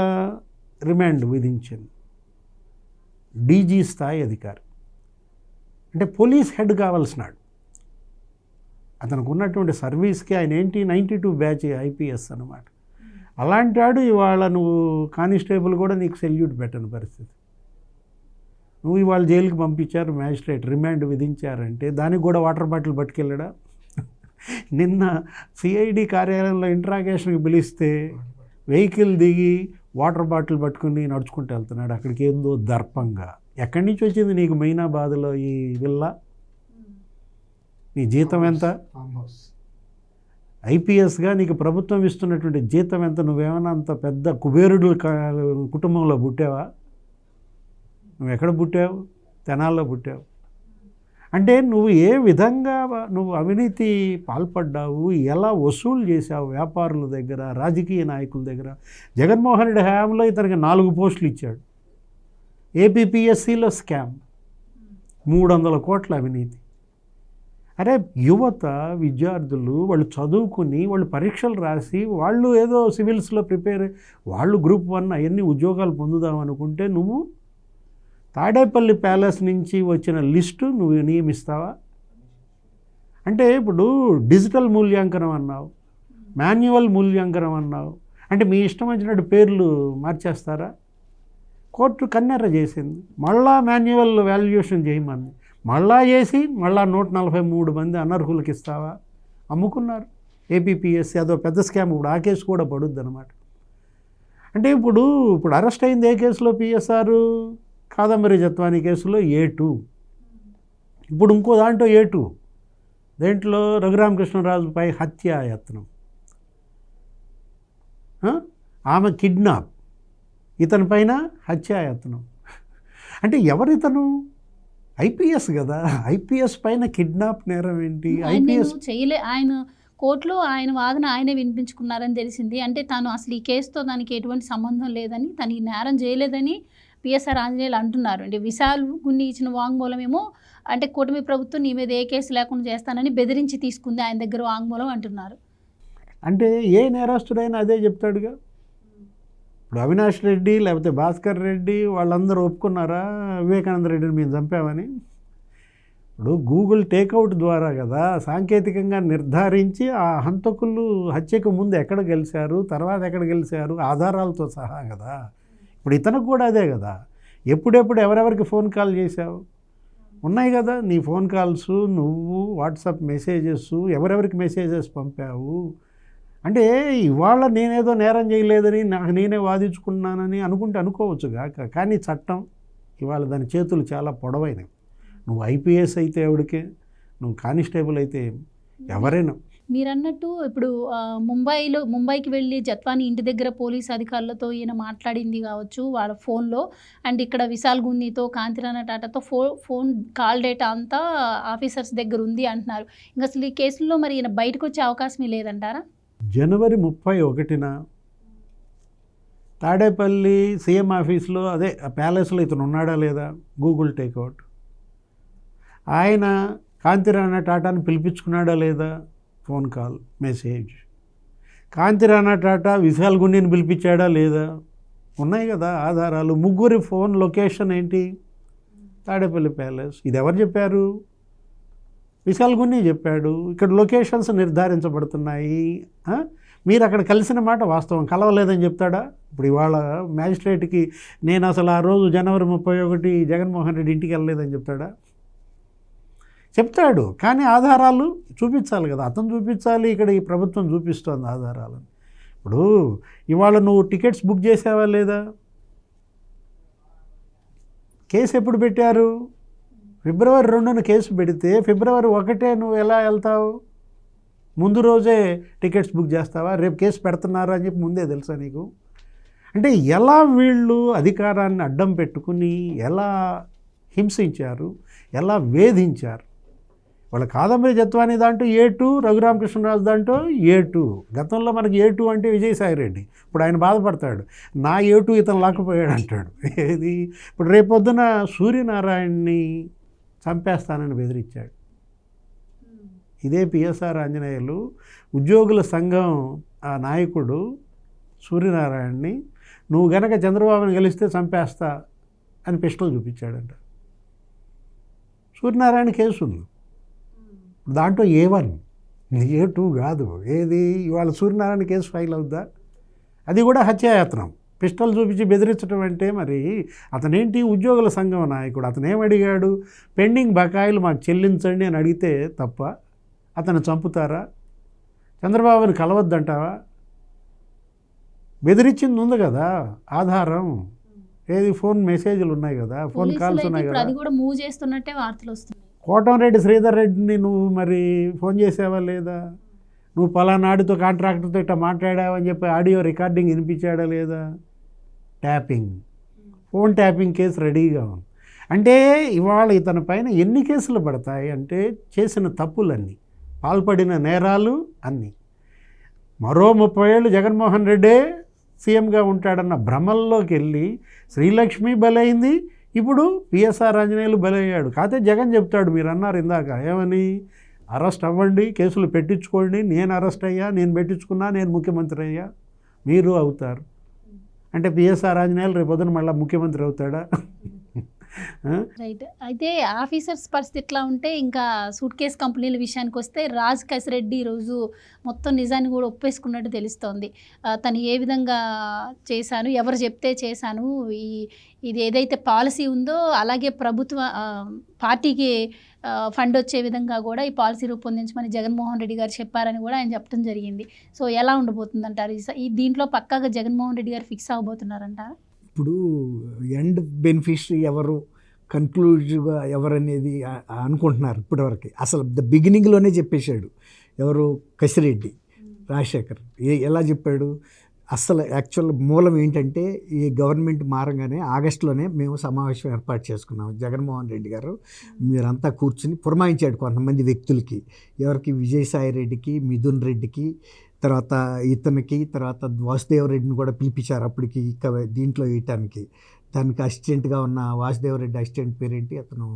రిమాండ్ విధించింది, డీజీ స్థాయి అధికారి, అంటే పోలీస్ హెడ్ కావాల్సినాడు. అతనికి ఉన్నటువంటి సర్వీస్కి ఆయన ఏంటి 92 బ్యాచ్ ఐపీఎస్ అనమాట. అలాంటి వాడు ఇవాళ నువ్వు కానిస్టేబుల్ కూడా నీకు సెల్యూట్ పెట్టని పరిస్థితి. నువ్వు ఇవాళ జైలుకి పంపించారు, మ్యాజిస్ట్రేట్ రిమాండ్ విధించారంటే దానికి కూడా వాటర్ బాటిల్ పట్టుకెళ్ళడా? నిన్న సిఐడి కార్యాలయంలో ఇంట్రాగేషన్కి పిలిస్తే వెహికల్ దిగి వాటర్ బాటిల్ పట్టుకుని నడుచుకుంటూ వెళ్తున్నాడు. అక్కడికి ఏందో దర్పంగా. ఎక్కడి నుంచి వచ్చింది నీకు మెయినాబాద్లో ఈ విల్లా? నీ జీతం ఎంత? ఐపీఎస్గా నీకు ప్రభుత్వం ఇస్తున్నటువంటి జీతం ఎంత? నువ్వేమైనా అంత పెద్ద కుబేరుడు కుటుంబంలో పుట్టావా? నువ్వు ఎక్కడ పుట్టావు? తెనాల్లో పుట్టావు. అంటే నువ్వు ఏ విధంగా నువ్వు అవినీతి పాల్పడ్డావు, ఎలా వసూలు చేశావు వ్యాపారుల దగ్గర, రాజకీయ నాయకుల దగ్గర? జగన్మోహన్ రెడ్డి హయాంలో ఇతనికి 4 పోస్టులు ఇచ్చాడు. ఏపీపీఎస్సీలో స్కామ్, 300 కోట్ల అవినీతి. అరే యువత, విద్యార్థులు వాళ్ళు చదువుకుని, వాళ్ళు పరీక్షలు రాసి, వాళ్ళు ఏదో సివిల్స్లో ప్రిపేర్, వాళ్ళు గ్రూప్ 1 అవన్నీ ఉద్యోగాలు పొందుదాం అనుకుంటే నువ్వు తాడేపల్లి ప్యాలెస్ నుంచి వచ్చిన లిస్టు నువ్వు నియమిస్తావా? అంటే ఇప్పుడు డిజిటల్ మూల్యాంకనం అన్నావు, మాన్యువల్ మూల్యాంకనం అన్నావు. అంటే మీ ఇష్టం వచ్చినట్టు పేర్లు మార్చేస్తారా? కోర్టు కన్నెర్ర చేసింది, మళ్ళా మాన్యువల్ వాల్యుయేషన్ చేయమంది, మళ్ళా చేసి మళ్ళా 143 మంది అనర్హులకి ఇస్తావా? అమ్ముకున్నారు ఏపీపీఎస్సీ. అదో పెద్ద స్కామ్. ఇప్పుడు ఆ కేసు కూడా పడుద్ది అనమాట. అంటే ఇప్పుడు అరెస్ట్ అయింది ఏ కేసులో? పిఎస్ఆర్ కాదంబరి జత్వాని కేసులో A2. ఇప్పుడు ఇంకో దాంట్లో A2, దేంట్లో రఘురామకృష్ణరాజుపై హత్యాయత్నం, ఆమె కిడ్నాప్, ఇతని పైన హత్యాయత్నం. అంటే ఎవరితను? ఐపీఎస్ కదా. ఐపీఎస్ పైన కిడ్నాప్ నేరం ఏంటి? ఐపీఎస్ చేయలే. ఆయన కోర్టులో ఆయన వాదన ఆయనే వినిపించుకున్నారని తెలిసింది. అంటే తాను అసలు ఈ కేసుతో దానికి ఎటువంటి సంబంధం లేదని, తను ఈ నేరం చేయలేదని పిఎస్ఆర్ ఆంజనేయులు అంటున్నారు. అంటే విశాల్ గున్ని ఇచ్చిన వాంగ్మూలం ఏమో అంటే కూటమి ప్రభుత్వం నీ మీద ఏ కేసు లేకుండా చేస్తానని బెదిరించి తీసుకుంది ఆయన దగ్గర వాంగ్మూలం అంటున్నారు. అంటే ఏ నేరస్తుడైనా అదే చెప్తాడుగా. ఇప్పుడు అవినాష్ రెడ్డి లేకపోతే భాస్కర్ రెడ్డి వాళ్ళందరూ ఒప్పుకున్నారా వివేకానంద రెడ్డిని మేము చంపామని? ఇప్పుడు గూగుల్ టేక్అవుట్ ద్వారా కదా సాంకేతికంగా నిర్ధారించి ఆ హంతకులు హత్యకు ముందు ఎక్కడ గెలిచారు, తర్వాత ఎక్కడ గెలిచారు, ఆధారాలతో సహా కదా. ఇప్పుడు ఇతనికి కూడా అదే కదా. ఎప్పుడెప్పుడు ఎవరెవరికి ఫోన్ కాల్ చేశావు ఉన్నాయి కదా నీ ఫోన్ కాల్స్, నువ్వు వాట్సాప్ మెసేజెస్, ఎవరెవరికి మెసేజెస్ పంపావు. అంటే ఇవాళ నేనేదో నేరం చేయలేదని నాకు నేనే వాదించుకున్నానని అనుకోవచ్చుగా. కానీ చట్టం ఇవాళ దాని చేతులు చాలా పొడవైనవి. నువ్వు ఐపీఎస్ అయితే ఎవడికే, నువ్వు కానిస్టేబుల్ అయితే ఎవరైనా. మీరు అన్నట్టు ఇప్పుడు ముంబైకి వెళ్ళి జత్వాని ఇంటి దగ్గర పోలీసు అధికారులతో ఈయన మాట్లాడింది కావచ్చు వాళ్ళ ఫోన్లో, అండ్ ఇక్కడ Vishal గున్నీతో, Kanti Rana టాటాతో phone call data అంతా ఆఫీసర్స్ దగ్గర ఉంది అంటున్నారు. ఇంకా అసలు ఈ కేసుల్లో మరి ఈయన బయటకు వచ్చే అవకాశమే లేదంటారా? జనవరి 31న తాడేపల్లి సీఎం ఆఫీస్లో అదే ప్యాలెస్లో ఇతను ఉన్నాడా లేదా? Google takeout. ఆయన కాంతిరాణ టాటాను పిలిపించుకున్నాడా లేదా? Phone call, message. Kanti Rana Tata Vishal గున్నీని పిలిపించాడా లేదా? ఉన్నాయి కదా ఆధారాలు. ముగ్గురి ఫోన్ లొకేషన్ ఏంటి? తాడేపల్లి ప్యాలెస్. ఇది ఎవరు చెప్పారు? విశాల్ గున్నీ చెప్పాడు. ఇక్కడ లొకేషన్స్ నిర్ధారించబడుతున్నాయి. మీరు అక్కడ కలిసిన మాట వాస్తవం, కలవలేదని చెప్తాడా? ఇప్పుడు ఇవాళ మ్యాజిస్ట్రేట్కి నేను అసలు ఆ రోజు జనవరి 31 జగన్మోహన్ రెడ్డి ఇంటికి వెళ్ళలేదని చెప్తాడా? చెప్తాడు, కానీ ఆధారాలు చూపించాలి కదా, అతను చూపించాలి, ఇక్కడ ఈ ప్రభుత్వం చూపిస్తోంది ఆధారాలను. ఇప్పుడు ఇవాళ నువ్వు టికెట్స్ బుక్ చేసావా లేదా? కేసు ఎప్పుడు పెట్టారు? ఫిబ్రవరి 2న కేసు పెడితే ఫిబ్రవరి 1 నువ్వు ఎలా వెళ్తావు? ముందు రోజే టికెట్స్ బుక్ చేస్తావా? రేపు కేసు పెడుతున్నారా అని చెప్పి ముందే తెలుసా నీకు? అంటే ఎలా వీళ్ళు అధికారాన్ని అడ్డం పెట్టుకుని ఎలా హింసించారు, ఎలా వేధించారు. వాళ్ళ కాదంబరి జత్వాని దాంట్లో A2, రఘురామకృష్ణరాజు దాంట్లో A2. గతంలో మనకి A2 అంటే విజయసాయిరెడ్డి. ఇప్పుడు ఆయన బాధపడతాడు, నా A2 ఇతను లాక్కుపోయాడు అంటాడు. ఏది ఇప్పుడు రేపొద్దున సూర్యనారాయణని చంపేస్తానని బెదిరించాడు. ఇదే పిఎస్ఆర్ ఆంజనేయులు ఉద్యోగుల సంఘం ఆ నాయకుడు సూర్యనారాయణని, నువ్వు గనక చంద్రబాబుని గెలిస్తే చంపేస్తా అని పిస్టల్ చూపించాడంట. సూర్యనారాయణ కేసు ఉంది దాంట్లో A1, A2 కాదు. ఏది ఇవాళ సూర్యనారాయణ కేసు ఫైల్ అవుద్దా? అది కూడా హత్యాయత్నం. పిస్టల్ చూపించి బెదిరించడం అంటే మరి అతనేంటి ఉద్యోగుల సంఘం నాయకుడు, అతను ఏమడిగాడు? పెండింగ్ బకాయిలు మాకు చెల్లించండి అని అడిగితే తప్ప అతను చంపుతారా? చంద్రబాబుని కలవద్దంటావా? బెదిరించింది ఉంది కదా ఆధారం. ఏది ఫోన్ మెసేజ్లు ఉన్నాయి కదా, ఫోన్ కాల్స్ ఉన్నాయి కదా. అది కూడా మూవ్ చేస్తున్నట్టే వార్తలు వస్తున్నాయి. కోటంరెడ్డి శ్రీధర్ రెడ్డిని నువ్వు మరి ఫోన్ చేసావా లేదా? నువ్వు పలానాడితో కాంట్రాక్టర్తో ఇట్లా మాట్లాడావని చెప్పి ఆడియో రికార్డింగ్ వినిపించాడా లేదా? ట్యాపింగ్, ఫోన్ ట్యాపింగ్ కేసు రెడీగా ఉంది. అంటే ఇవాళ ఇతని పైన ఎన్ని కేసులు పడతాయి అంటే చేసిన తప్పులన్నీ, పాల్పడిన నేరాలు అన్నీ. మరో 30 ఏళ్ళు జగన్మోహన్ రెడ్డే సీఎంగా ఉంటాడన్న భ్రమల్లోకి వెళ్ళి శ్రీలక్ష్మి బలైంది, ఇప్పుడు పిఎస్ఆర్ ఆంజనేయులు బలయ్యాడు. కాకపోతే జగన్ చెప్తాడు, మీరు అన్నారు ఇందాక ఏమని, అరెస్ట్ అవ్వండి, కేసులు పెట్టించుకోండి, నేను అరెస్ట్ అయ్యా, నేను పెట్టించుకున్నా, నేను ముఖ్యమంత్రి అయ్యా, మీరు అవుతారు. అంటే పిఎస్ఆర్ ఆంజనేయులు రేపొద్దున మళ్ళీ ముఖ్యమంత్రి అవుతాడా? రైట్. అయితే ఆఫీసర్స్ పరిస్థితి ఎట్లా ఉంటే ఇంకా సూట్ కేస్ కంపెనీల విషయానికి వస్తే రాజ్ కసిరెడ్డి ఈరోజు మొత్తం నిజాన్ని కూడా ఒప్పేసుకున్నట్టు తెలుస్తోంది. తను ఏ విధంగా చేశాను, ఎవరు చెప్తే చేశాను, ఇది ఏదైతే పాలసీ ఉందో అలాగే ప్రభుత్వ పార్టీకి ఫండ్ వచ్చే విధంగా కూడా ఈ పాలసీ రూపొందించమని జగన్మోహన్ రెడ్డి గారు చెప్పారని కూడా ఆయన చెప్పడం జరిగింది. సో ఎలా ఉండబోతుంది అంటారు? ఈ దీంట్లో పక్కాగా జగన్మోహన్ రెడ్డి గారు ఫిక్స్ అవబోతున్నారంటారా? ఇప్పుడు ఎండ్ బెనిఫిషరీ ఎవరు, కన్క్లూజివ్గా ఎవరనేది అనుకుంటున్నారు ఇప్పటివరకు. అసలు బిగినింగ్లోనే చెప్పేశాడు ఎవరు, కసిరెడ్డి రాజశేఖర్. ఎలా చెప్పాడు? అసలు యాక్చువల్ మూలం ఏంటంటే ఈ గవర్నమెంట్ మారంగానే ఆగస్టులోనే మేము సమావేశం ఏర్పాటు చేసుకున్నాం. జగన్మోహన్ రెడ్డి గారు మీరంతా కూర్చుని పురమాయించాడు కొంతమంది వ్యక్తులకి, ఎవరికి, విజయసాయి రెడ్డికి, మిథున్ రెడ్డికి, తర్వాత ఇతనికి, తర్వాత వాసుదేవరెడ్డిని కూడా పిలిపించారు అప్పటికి దీంట్లో వేయటానికి. దానికి అసిస్టెంట్గా ఉన్న వాసుదేవరెడ్డి అసిస్టెంట్ పేరేంటి, అతను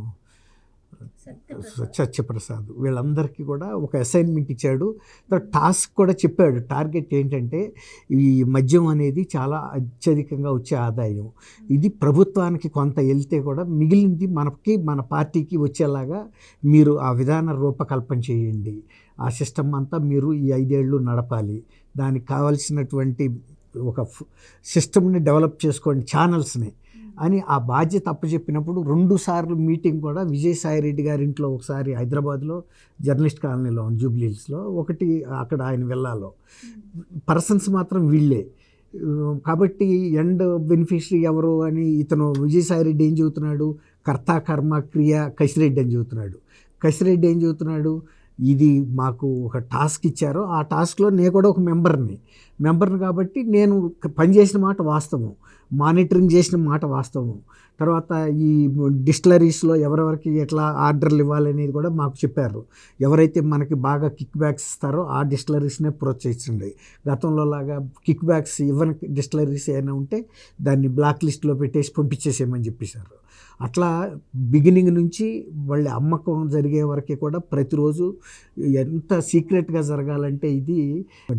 సత్యప్రసాద్. వీళ్ళందరికీ కూడా ఒక అసైన్మెంట్ ఇచ్చాడు. టాస్క్ కూడా చెప్పాడు. టార్గెట్ ఏంటంటే ఈ మద్యం అనేది చాలా అత్యధికంగా వచ్చే ఆదాయం, ఇది ప్రభుత్వానికి కొంత వెళ్తే కూడా మిగిలింది మనకి, మన పార్టీకి వచ్చేలాగా మీరు ఆ విధాన రూపకల్పన చేయండి. ఆ సిస్టమ్ అంతా మీరు ఈ 5 ఏళ్ళు నడపాలి. దానికి కావాల్సినటువంటి ఒక సిస్టమ్ని డెవలప్ చేసుకోండి, ఛానల్స్ని అని ఆ బాధ్యత అప్పచెప్పినప్పుడు 2 సార్లు మీటింగ్ కూడా విజయసాయిరెడ్డి గారి ఇంట్లో, ఒకసారి హైదరాబాద్లో జర్నలిస్ట్ కాలనీలో జూబ్లీహిల్స్లో, ఒకటి అక్కడ ఆయన విల్లాలో. పర్సన్స్ మాత్రం వీళ్ళే. కాబట్టి ఎండ్ బెనిఫిషరీ ఎవరు అని ఇతను విజయసాయిరెడ్డి ఏం చెబుతున్నాడు, కర్త కర్మ క్రియ కసిరెడ్డి అని చెబుతున్నాడు. కసిరెడ్డి ఏం చెబుతున్నాడు, ఇది మాకు ఒక టాస్క్ ఇచ్చారు, ఆ టాస్క్లో నేను కూడా ఒక మెంబర్ని కాబట్టి నేను పనిచేసిన మాట వాస్తవం, మానిటరింగ్ చేసిన మాట వాస్తవం. తర్వాత ఈ డిస్టిలరీస్లో ఎవరెవరికి ఎట్లా ఆర్డర్లు ఇవ్వాలనేది కూడా మాకు చెప్పారు. ఎవరైతే మనకి బాగా కిక్ బ్యాక్స్ ఇస్తారో ఆ డిస్టిలరీస్నే ప్రోత్సహించండి. గతంలో లాగా కిక్ బ్యాక్స్ ఇవ్వని డిస్టిలరీస్ ఏమైనా ఉంటే దాన్ని బ్లాక్ లిస్ట్లో పెట్టేసి పంపించేసేయమని చెప్పేశారు. అట్లా బిగినింగ్ నుంచి వాళ్ళ అమ్మకం జరిగే వరకు కూడా ప్రతిరోజు ఎంత సీక్రెట్గా జరగాలంటే, ఇది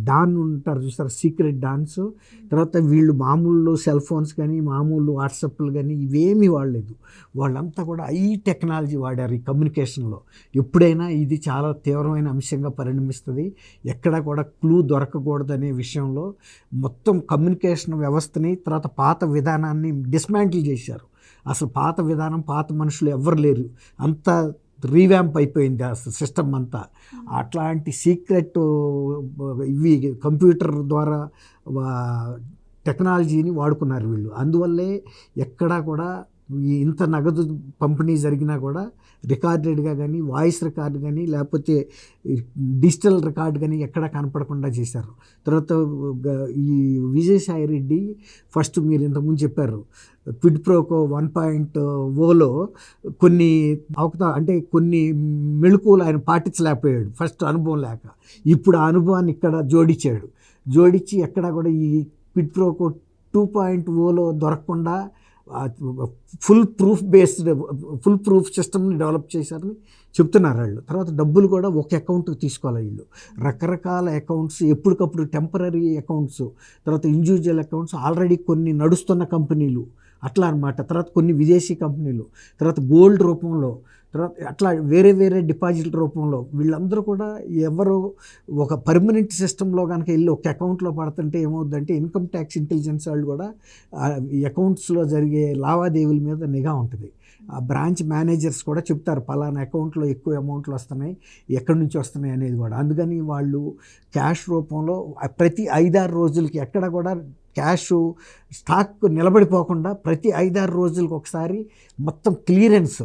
డాన్ ఉంటారు చూస్తారు, సీక్రెట్ డాన్స్. తర్వాత వీళ్ళు మామూలు సెల్ ఫోన్స్ కానీ మామూలు వాట్సాప్లు కానీ ఇవేమీ వాడలేదు. వాళ్ళంతా కూడా ఈ టెక్నాలజీ వాడారు ఈ కమ్యూనికేషన్లో. ఎప్పుడైనా ఇది చాలా తీవ్రమైన అంశంగా పరిణమిస్తుంది, ఎక్కడా కూడా క్లూ దొరకకూడదనే విషయంలో మొత్తం కమ్యూనికేషన్ వ్యవస్థని, తర్వాత పాత విధానాన్ని డిస్మాంటిల్ చేశారు. అసలు పాత విధానం, పాత మనుషులు ఎవ్వరు లేరు, అంతా రీవ్యాంప్ అయిపోయింది ఆ సిస్టమ్ అంతా. అట్లాంటి సీక్రెట్ ఇవి కంప్యూటర్ ద్వారా టెక్నాలజీని వాడుకున్నారు వీళ్ళు. అందువల్లే ఎక్కడా కూడా ఇంత నగదు పంపిణీ జరిగినా కూడా రికార్డెడ్గా కానీ, వాయిస్ రికార్డు కానీ, లేకపోతే డిజిటల్ రికార్డు కానీ ఎక్కడా కనపడకుండా చేశారు. తర్వాత ఈ విజయసాయి రెడ్డి ఫస్ట్ మీరు ఇంతకుముందు చెప్పారు క్విడ్ ప్రోకో 1.0లో కొన్ని అంటే కొన్ని మెళుకువలు ఆయన పాటించలేకపోయాడు ఫస్ట్ అనుభవం లేక. ఇప్పుడు ఆ అనుభవాన్ని ఇక్కడ జోడించి ఎక్కడా కూడా ఈ క్విడ్ ప్రోకో 2.0లో దొరకకుండా ఫుల్ ప్రూఫ్ సిస్టమ్ని డెవలప్ చేశారని చెప్తున్నారు వాళ్ళు. తర్వాత డబ్బులు కూడా ఒక అకౌంట్కి తీసుకోవాలి వీళ్ళు. రకరకాల అకౌంట్స్, ఎప్పటికప్పుడు టెంపరీ అకౌంట్స్, తర్వాత ఇండివిజువల్ అకౌంట్స్, ఆల్రెడీ కొన్ని నడుస్తున్న కంపెనీలు అట్లా అనమాట. తర్వాత కొన్ని విదేశీ కంపెనీలు, తర్వాత గోల్డ్ రూపంలో, తర్వాత అట్లా వేరే డిపాజిట్ రూపంలో వీళ్ళందరూ కూడా ఎవరు ఒక పర్మనెంట్ సిస్టంలో కనుక వెళ్ళి ఒక అకౌంట్లో పడుతుంటే ఏమవుద్దంటే ఇన్కమ్ ట్యాక్స్ ఇంటెలిజెన్స్ వాళ్ళు కూడా ఈ అకౌంట్స్లో జరిగే లావాదేవీల మీద నిఘా ఉంటుంది. ఆ బ్రాంచ్ మేనేజర్స్ కూడా చెప్తారు పలానా అకౌంట్లో ఎక్కువ అమౌంట్లు వస్తున్నాయి, ఎక్కడి నుంచి వస్తున్నాయి అనేది కూడా. అందుకని వాళ్ళు క్యాష్ రూపంలో ప్రతి 5-6 రోజులకి ఎక్కడ కూడా క్యాష్ స్టాక్ నిలబడిపోకుండా ప్రతి 5-6 రోజులకు ఒకసారి మొత్తం క్లియరెన్స్,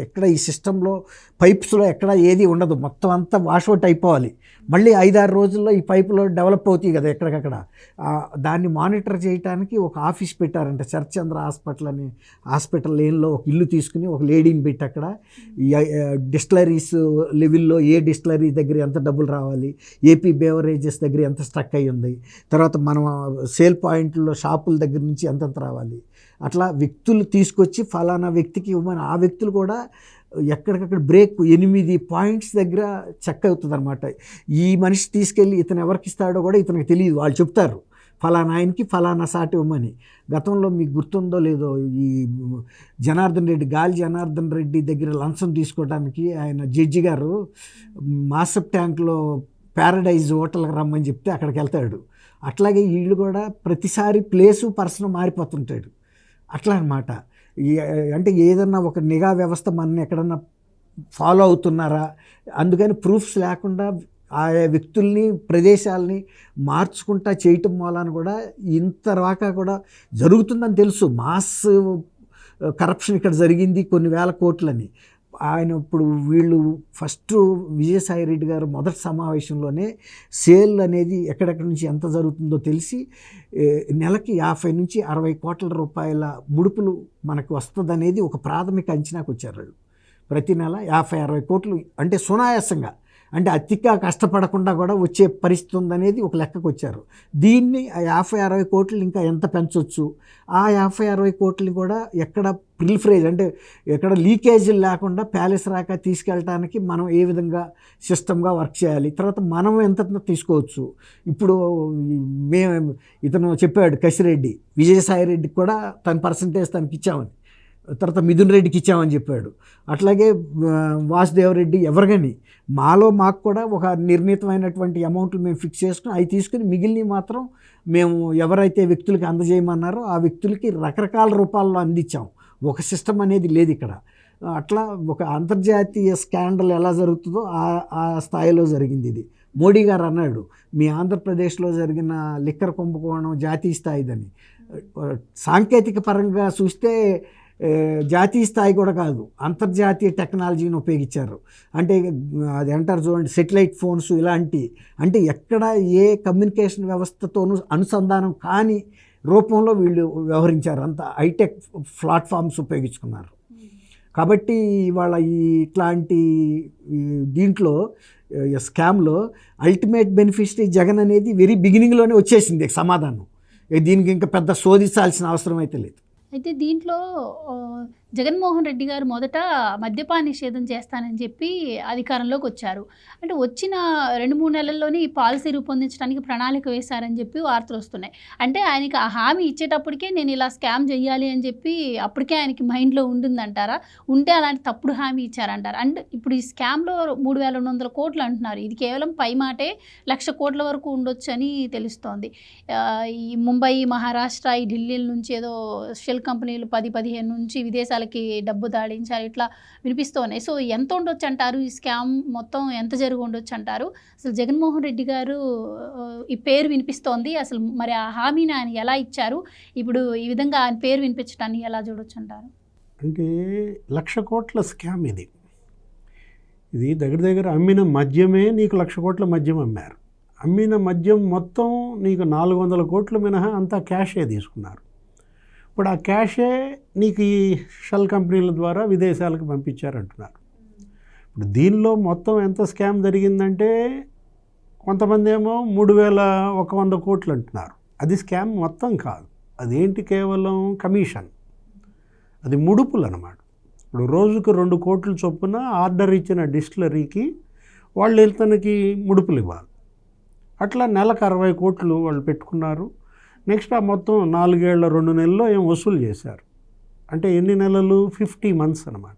ఎక్కడ ఈ సిస్టంలో పైప్స్లో ఎక్కడ ఏది ఉండదు, మొత్తం అంతా వాష్అవుట్ అయిపోవాలి. మళ్ళీ 5-6 రోజుల్లో ఈ పైపులో డెవలప్ అవుతాయి కదా ఎక్కడికక్కడ. దాన్ని మానిటర్ చేయడానికి ఒక ఆఫీస్ పెట్టారంట, చర్చంద్ర హాస్పిటల్ లేన్లో ఒక ఇల్లు తీసుకుని ఒక లేడీని పెట్టి అక్కడ డిస్టిలరీస్ లెవెల్లో ఏ డిస్టిలరీ దగ్గర ఎంత డబ్బులు రావాలి, ఏపీ బేవరేజెస్ దగ్గర ఎంత స్ట్రక్ అయ్యి ఉంది, తర్వాత మనం సేల్ పాయింట్లో షాపుల దగ్గర నుంచి ఎంతెంత రావాలి, అట్లా వ్యక్తులు తీసుకొచ్చి ఫలానా వ్యక్తికి ఇవ్వమని ఆ వ్యక్తులు కూడా ఎక్కడికక్కడ బ్రేక్ 8 పాయింట్స్ దగ్గర చెక్ అవుతుంది అనమాట. ఈ మనిషి తీసుకెళ్ళి ఇతను ఎవరికి ఇస్తాడో కూడా ఇతనికి తెలియదు, వాళ్ళు చెప్తారు ఫలానా ఆయనకి ఫలానా సాటి ఇవ్వమని. గతంలో మీకు గుర్తుందో లేదో ఈ గాలి జనార్దన్ రెడ్డి దగ్గర లంచం తీసుకోవడానికి ఆయన జడ్జి గారు మాసప్ ట్యాంక్లో ప్యారడైజ్ హోటల్కి రమ్మని చెప్తే అక్కడికి వెళ్తాడు. అట్లాగే వీళ్ళు కూడా ప్రతిసారి ప్లేసు పర్సన్ మారిపోతుంటాడు అట్లా అనమాట. అంటే ఏదన్నా ఒక నిఘా వ్యవస్థ మన ఎక్కడన్నా ఫాలో అవుతున్నారా, అందుకని ప్రూఫ్స్ లేకుండా ఆయా వ్యక్తుల్ని ప్రదేశాలని మార్చుకుంటా చేయటం మూలాన కూడా ఇంత రాక కూడా జరుగుతుందని తెలుసు. మాస్ కరప్షన్ ఇక్కడ జరిగింది కొన్ని వేల కోట్లని. ఆయన ఇప్పుడు వీళ్ళు ఫస్ట్ విజయసాయి రెడ్డి గారు మొదటి సమావేశంలోనే సేల్ అనేది ఎక్కడెక్కడి నుంచి ఎంత జరుగుతుందో తెలిసి నెలకి 50 నుంచి 60 కోట్ల రూపాయల ముడుపులు మనకు వస్తుందనేది ఒక ప్రాథమిక అంచనాకు వచ్చారు వాళ్ళు. ప్రతి నెల 50-60 కోట్లు అంటే సునాయాసంగా, అంటే అతిగా కష్టపడకుండా కూడా వచ్చే పరిస్థితి ఉందనేది ఒక లెక్కకు వచ్చారు. దీన్ని 50-60 కోట్లు ఇంకా ఎంత పెంచవచ్చు, ఆ 50-60 కోట్లు కూడా ఎక్కడ ప్రిలిఫరేజ్ అంటే ఎక్కడ లీకేజీలు లేకుండా ప్యాలెస్ రాక తీసుకెళ్ళటానికి మనం ఏ విధంగా సిస్టమ్గా వర్క్ చేయాలి, తర్వాత మనం ఎంత తీసుకోవచ్చు. ఇప్పుడు ఇతను చెప్పాడు కసిరెడ్డి, విజయసాయి రెడ్డికి కూడా తన పర్సంటేజ్ తనకి ఇచ్చామని, తర్వాత మిథున్ రెడ్డికి ఇచ్చామని చెప్పాడు. అట్లాగే వాసుదేవరెడ్డి ఎవరికని మాకు కూడా ఒక నిర్ణీతమైనటువంటి అమౌంట్లు మేము ఫిక్స్ చేసుకుని అవి తీసుకుని మిగిలినవి మాత్రం మేము ఎవరైతే వ్యక్తులకి అందజేయమన్నారో ఆ వ్యక్తులకి రకరకాల రూపాల్లో అందించాం. ఒక సిస్టమ్ అనేది లేదు ఇక్కడ. అట్లా ఒక అంతర్జాతీయ స్కాండల్ ఎలా జరుగుతుందో ఆ స్థాయిలో జరిగింది ఇది. మోడీ గారు అన్నాడు మీ ఆంధ్రప్రదేశ్లో జరిగిన లిక్కర్ కుంభకోణం జాతీయ స్థాయిదని. సాంకేతిక పరంగా చూస్తే జాతీయ స్థాయి కూడా కాదు, అంతర్జాతీయ టెక్నాలజీని ఉపయోగించారు. అంటే అది అంటారు చూడండి సెటిలైట్ ఫోన్స్ ఇలాంటి, అంటే ఎక్కడ ఏ కమ్యూనికేషన్ వ్యవస్థతోనూ అనుసంధానం కాని రూపంలో వీళ్ళు వ్యవహరించారు. అంత హైటెక్ ప్లాట్ఫామ్స్ ఉపయోగించుకున్నారు. కాబట్టి ఇవాళ ఇట్లాంటి దీంట్లో స్కామ్లో అల్టిమేట్ బెనిఫిషరీ జగన్ అనేది వెరీ బిగినింగ్లోనే వచ్చేసింది సమాధానం. దీనికి ఇంకా పెద్ద శోధించాల్సిన అవసరం అయితే లేదు. అయితే దీంట్లో జగన్మోహన్ రెడ్డి గారు మొదట మద్యపాన నిషేధం చేస్తానని చెప్పి అధికారంలోకి వచ్చారు. అంటే వచ్చిన 2-3 నెలల్లోనే ఈ పాలసీ రూపొందించడానికి ప్రణాళిక వేశారని చెప్పి వార్తలు వస్తున్నాయి. అంటే ఆయనకి ఆ హామీ ఇచ్చేటప్పటికే నేను ఇలా స్కామ్ చేయాలి అని చెప్పి అప్పటికే ఆయనకి మైండ్లో ఉంటుందంటారా, ఉంటే అలాంటి తప్పుడు హామీ ఇచ్చారంటారా? అండ్ ఇప్పుడు ఈ స్కామ్లో 3,200 కోట్లు అంటున్నారు. ఇది కేవలం పై మాటే 1,00,000 కోట్ల వరకు ఉండొచ్చు అని తెలుస్తోంది. ఈ ముంబై, మహారాష్ట్ర, ఈ ఢిల్లీ నుంచి ఏదో షెల్ కంపెనీలు 10-15 నుంచి విదేశాలు విదేశాలకి డబ్బు దాడించారు ఇట్లా వినిపిస్తూ ఉన్నాయి. సో ఎంత ఉండొచ్చు అంటారు ఈ స్కామ్ మొత్తం, ఎంత జరిగి ఉండొచ్చు అంటారు? అసలు జగన్మోహన్ రెడ్డి గారు ఈ పేరు వినిపిస్తోంది, అసలు మరి ఆ హామీని ఆయన ఎలా ఇచ్చారు, ఇప్పుడు ఈ విధంగా ఆయన పేరు వినిపించడాన్ని ఎలా చూడొచ్చు అంటారు? అంటే 1,00,000 కోట్ల స్కామ్ ఇది. ఇది దగ్గర దగ్గర అమ్మిన మద్యమే నీకు 1,00,000 కోట్ల మద్యం అమ్మారు. అమ్మిన మద్యం మొత్తం నీకు 400 కోట్లు మినహా అంతా క్యాషే తీసుకున్నారు. ఇప్పుడు ఆ క్యాషే నీకు ఈ షెల్ కంపెనీల ద్వారా విదేశాలకు పంపించారంటున్నారు. ఇప్పుడు దీనిలో మొత్తం ఎంత స్కామ్ జరిగిందంటే కొంతమంది ఏమో 3,100 కోట్లు అంటున్నారు. అది స్కామ్ మొత్తం కాదు, అదేంటి కేవలం కమిషన్, అది ముడుపులు అన్నమాట. ఇప్పుడు రోజుకు 2 కోట్ల చొప్పున ఆర్డర్ ఇచ్చిన డిస్టిలరీకి వాళ్ళు ఇతనికి ముడుపులు ఇవ్వాలి. అట్లా నెలకు 60 కోట్లు వాళ్ళు పెట్టుకున్నారు. నెక్స్ట్ ఆ మొత్తం 4 ఏళ్ల 2 నెలల్లో ఏం వసూలు చేశారు అంటే ఎన్ని నెలలు, 50 మంత్స్ అనమాట.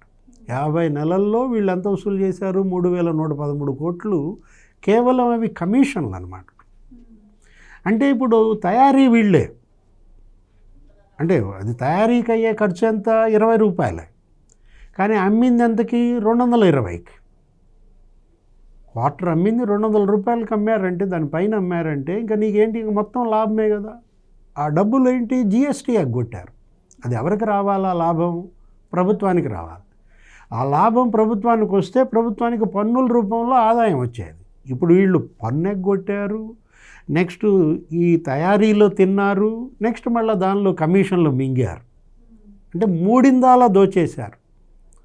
50 నెలల్లో వీళ్ళు ఎంత వసూలు చేశారు, 3,113 కోట్లు కేవలం అవి కమిషన్లు అనమాట. అంటే ఇప్పుడు తయారీ వీళ్ళే, అంటే అది తయారీకి అయ్యే ఖర్చు ఎంత, 20 రూపాయలే, కానీ అమ్మింది ఎంతకి, 220కి. క్వార్టర్ అమ్మింది 200 రూపాయలకి అమ్మారంటే, దానిపైన అమ్మారంటే ఇంకా నీకేంటి, ఇంక మొత్తం లాభమే కదా. ఆ డబ్బులు ఏంటి, జిఎస్టీ ఎగ్గొట్టారు. అది ఎవరికి రావాలా లాభం, ప్రభుత్వానికి రావాలి. ఆ లాభం ప్రభుత్వానికి వస్తే ప్రభుత్వానికి పన్నుల రూపంలో ఆదాయం వచ్చేది. ఇప్పుడు వీళ్ళు పన్ను ఎగ్గొట్టారు, నెక్స్ట్ ఈ తయారీలో తిన్నారు, నెక్స్ట్ మళ్ళీ దానిలో కమిషన్లు మింగారు. అంటే మూడిందాలా దోచేశారు.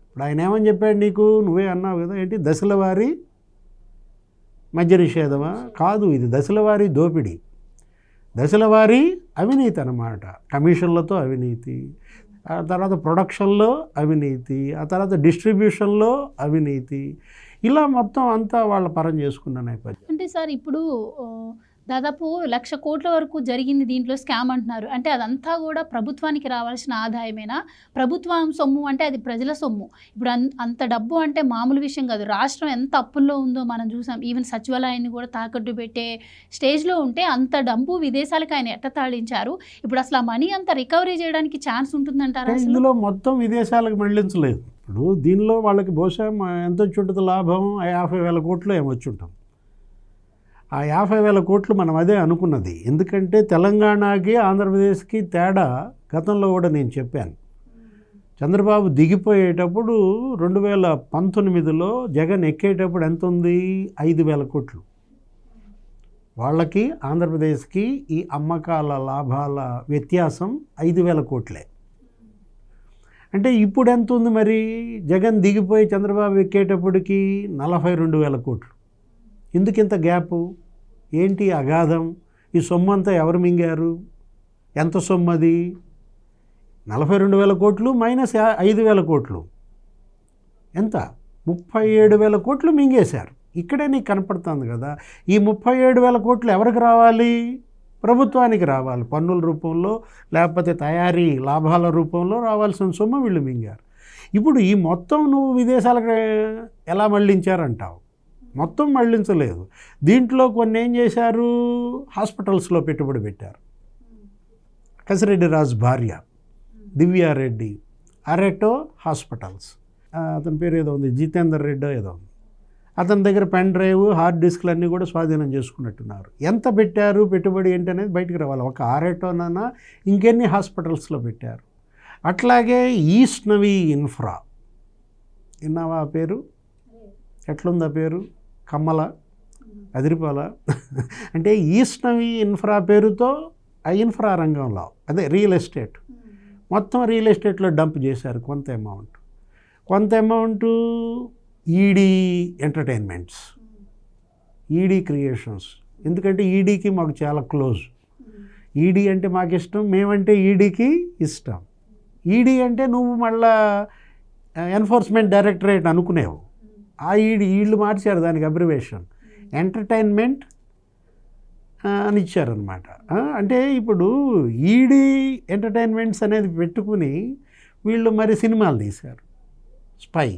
ఇప్పుడు ఆయన ఏమని చెప్పాడు నీకు, నువ్వే అన్నావు కదా, ఏంటి దశల వారీ మద్య నిషేధమా? కాదు, ఇది దశల వారీ దోపిడీ, దశల వారీ అవినీతి అన్నమాట. కమిషన్లతో అవినీతి, ఆ తర్వాత ప్రొడక్షన్లో అవినీతి, ఆ తర్వాత డిస్ట్రిబ్యూషన్లో అవినీతి, ఇలా మొత్తం అంతా వాళ్ళ పరం చేసుకున్న నేపథ్యం. అంటే సార్ ఇప్పుడు దాదాపు 1,00,000 కోట్ల వరకు జరిగింది దీంట్లో స్కామ్ అంటున్నారు. అంటే అదంతా కూడా ప్రభుత్వానికి రావాల్సిన ఆదాయమేనా? ప్రభుత్వం సొమ్ము అంటే అది ప్రజల సొమ్ము. ఇప్పుడు అంత డబ్బు అంటే మామూలు విషయం కాదు. రాష్ట్రం ఎంత అప్పుల్లో ఉందో మనం చూసాం. ఈవెన్ సచివాలయాన్ని కూడా తాకట్టు పెట్టే స్టేజ్లో ఉంటే అంత డబ్బు విదేశాలకు ఆయన ఎట్ట తాళించారు. ఇప్పుడు అసలు ఆ మనీ అంతా రికవరీ చేయడానికి ఛాన్స్ ఉంటుందంటారా? ఇందులో మొత్తం విదేశాలకు మళ్లించలేదు. ఇప్పుడు దీనిలో వాళ్ళకి బహుశా ఎంత వచ్చి ఉంటుంది లాభం, 50,000 కోట్లు ఏమొచ్చి ఉంటాం. ఆ 50,000 కోట్లు మనం అదే అనుకున్నది. ఎందుకంటే తెలంగాణకి ఆంధ్రప్రదేశ్కి తేడా గతంలో కూడా నేను చెప్పాను. చంద్రబాబు దిగిపోయేటప్పుడు 2019లో జగన్ ఎక్కేటప్పుడు ఎంత ఉంది, 5,000 కోట్లు. వాళ్ళకి ఆంధ్రప్రదేశ్కి ఈ అమ్మకాల లాభాల వ్యత్యాసం 5,000 కోట్లే. అంటే ఇప్పుడు ఎంత ఉంది మరి, జగన్ దిగిపోయి చంద్రబాబు ఎక్కేటప్పటికి 42,000 కోట్లు. ఎందుకు ఇంత గ్యాపు, ఏంటి అగాధం? ఈ సొమ్ము అంతా ఎవరు మింగారు, ఎంత సొమ్ము అది? 42,000 కోట్లు మైనస్ 5,000 కోట్లు ఎంత, 37,000 కోట్లు మింగేశారు. ఇక్కడే నీకు కనపడుతుంది కదా. ఈ 37,000 కోట్లు ఎవరికి రావాలి, ప్రభుత్వానికి రావాలి, పన్నుల రూపంలో లేకపోతే తయారీ లాభాల రూపంలో రావాల్సిన సొమ్ము వీళ్ళు మింగారు. ఇప్పుడు ఈ మొత్తం నువ్వు విదేశాలకు ఎలా మళ్లించారంటావు? మొత్తం మళ్లించలేదు. దీంట్లో కొన్ని ఏం చేశారు, హాస్పిటల్స్లో పెట్టుబడి పెట్టారు. కసిరెడ్డి రాజు భార్య దివ్యారెడ్డి అరెటో హాస్పిటల్స్, అతని పేరు ఏదో ఉంది, జితేందర్ రెడ్డో ఏదో ఉంది. అతని దగ్గర పెన్ డ్రైవ్, హార్డ్ డిస్క్లు అన్నీ కూడా స్వాధీనం చేసుకున్నట్టున్నారు. ఎంత పెట్టారు పెట్టుబడి ఏంటి అనేది బయటికి రావాలి. ఒక ఆరెటోనన్నా ఇంకెన్ని హాస్పిటల్స్లో పెట్టారు. అట్లాగే ఈస్ట్ నవీ ఇన్ఫ్రా, విన్నావా ఆ పేరు? ఎట్లుంది ఆ పేరు, కమ్మల అదిరిపాల. అంటే ఈస్ట్ నవీ ఇన్ఫ్రా పేరుతో ఆ ఇన్ఫ్రా రంగంలో అదే రియల్ ఎస్టేట్, మొత్తం రియల్ ఎస్టేట్లో డంప్ చేశారు కొంత amount. ED entertainments, ED creations, ఎందుకంటే ఈడీకి మాకు చాలా క్లోజ్. ఈడీ అంటే మాకు ఇష్టం, మేమంటే ఈడీకి ఇష్టం. ఈడీ అంటే నువ్వు మళ్ళా ఎన్ఫోర్స్మెంట్ డైరెక్టరేట్ అనుకునేవు. ఆ వీళ్ళు మార్చారు దానికి అబ్రివేషన్, ఎంటర్టైన్మెంట్ అని ఇచ్చారనమాట. అంటే ఇప్పుడు ఈడీ ఎంటర్టైన్మెంట్స్ అనేది పెట్టుకుని వీళ్ళు మరి సినిమాలు తీశారు. స్పై,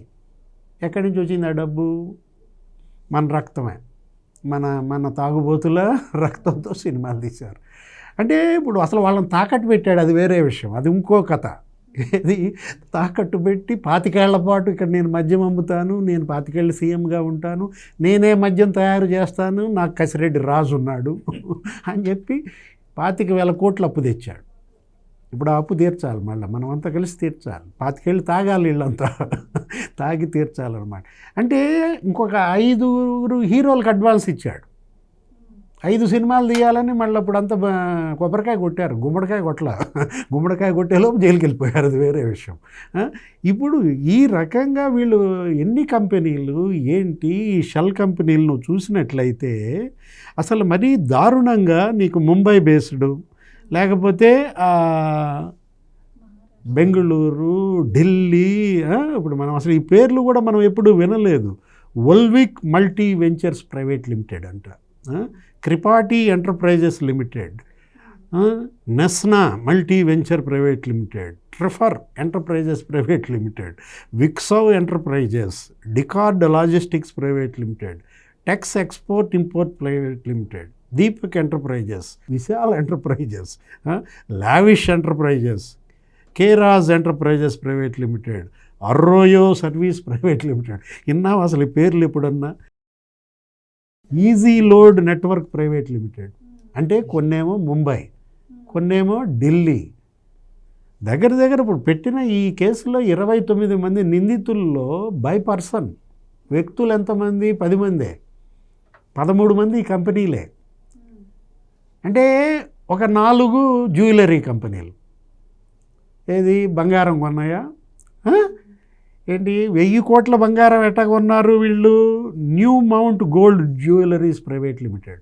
ఎక్కడి నుంచి వచ్చింది ఆ డబ్బు? మన రక్తమే, మన తాగుబోతుల రక్తంతో సినిమాలు తీశారు. అంటే ఇప్పుడు అసలు వాళ్ళని తాకట్టు పెట్టాడు, అది వేరే విషయం, అది ఇంకో కథ. ఇది తాకట్టు పెట్టి 25 ఏళ్ల పాటు ఇక్కడ నేను మద్యం అమ్ముతాను, నేను 25 ఏళ్ళు సీఎంగా ఉంటాను, నేనే మద్యం తయారు చేస్తాను, నాకు కసిరెడ్డి రాజు ఉన్నాడు అని చెప్పి 25,000 కోట్లు అప్పు తెచ్చాడు. ఇప్పుడు ఆ అప్పు తీర్చాలి, మళ్ళీ మనం అంతా కలిసి తీర్చాలి. 25 ఏళ్ళు తాగాలి, వీళ్ళంతా తాగి తీర్చాలన్నమాట. అంటే ఇంకొక 5 హీరోలకు అడ్వాన్స్ ఇచ్చాడు. 5 సినిమాలు తీయాలని మళ్ళీ అప్పుడు అంతా కొబ్బరికాయ కొట్టారు, గుమ్మడికాయ కొట్టల. గుమ్మడికాయ కొట్టేలోపు జైలుకి వెళ్ళిపోయారు, అది వేరే విషయం. ఇప్పుడు ఈ రకంగా వీళ్ళు ఎన్ని కంపెనీలు ఏంటి, ఈ షెల్ కంపెనీలు నువ్వు చూసినట్లయితే అసలు మరీ దారుణంగా నీకు ముంబై బేస్డ్, లేకపోతే బెంగళూరు, ఢిల్లీ, ఇప్పుడు మనం అసలు ఈ పేర్లు కూడా మనం ఎప్పుడు వినలేదు. Volvik multi ventures private limited అంట, క్రిపాటి ఎంటర్ప్రైజెస్ లిమిటెడ్, నెస్నా మల్టీ వెంచర్ ప్రైవేట్ లిమిటెడ్, ట్రిఫర్ ఎంటర్ప్రైజెస్ ప్రైవేట్ లిమిటెడ్, విక్సవ్ ఎంటర్ప్రైజెస్, డికార్డ్ logistics private limited, tex export import private limited, Deepak enterprises, Vishal enterprises, lavish enterprises, కేరాజ్ enterprises private limited, Arroyo service private limited. ఇన్నావు అసలు ఈ పేర్లు ఎప్పుడన్నా? Easy load network private limited. అంటే కొన్నేమో ముంబై, కొన్నేమో ఢిల్లీ. దగ్గర దగ్గర ఇప్పుడు పెట్టిన ఈ కేసులో 29 మంది నిందితుల్లో బై పర్సన్ వ్యక్తులు ఎంతమంది? 10 మందే, 13 మంది ఈ కంపెనీలే. అంటే ఒక 4 జ్యువెలరీ కంపెనీలు. ఏది బంగారం కొన్నాయా? ఏంటి 1000 కోట్ల బంగారం ఎట్లా కొన్నారు వీళ్ళు? New mount gold jewelleries private limited,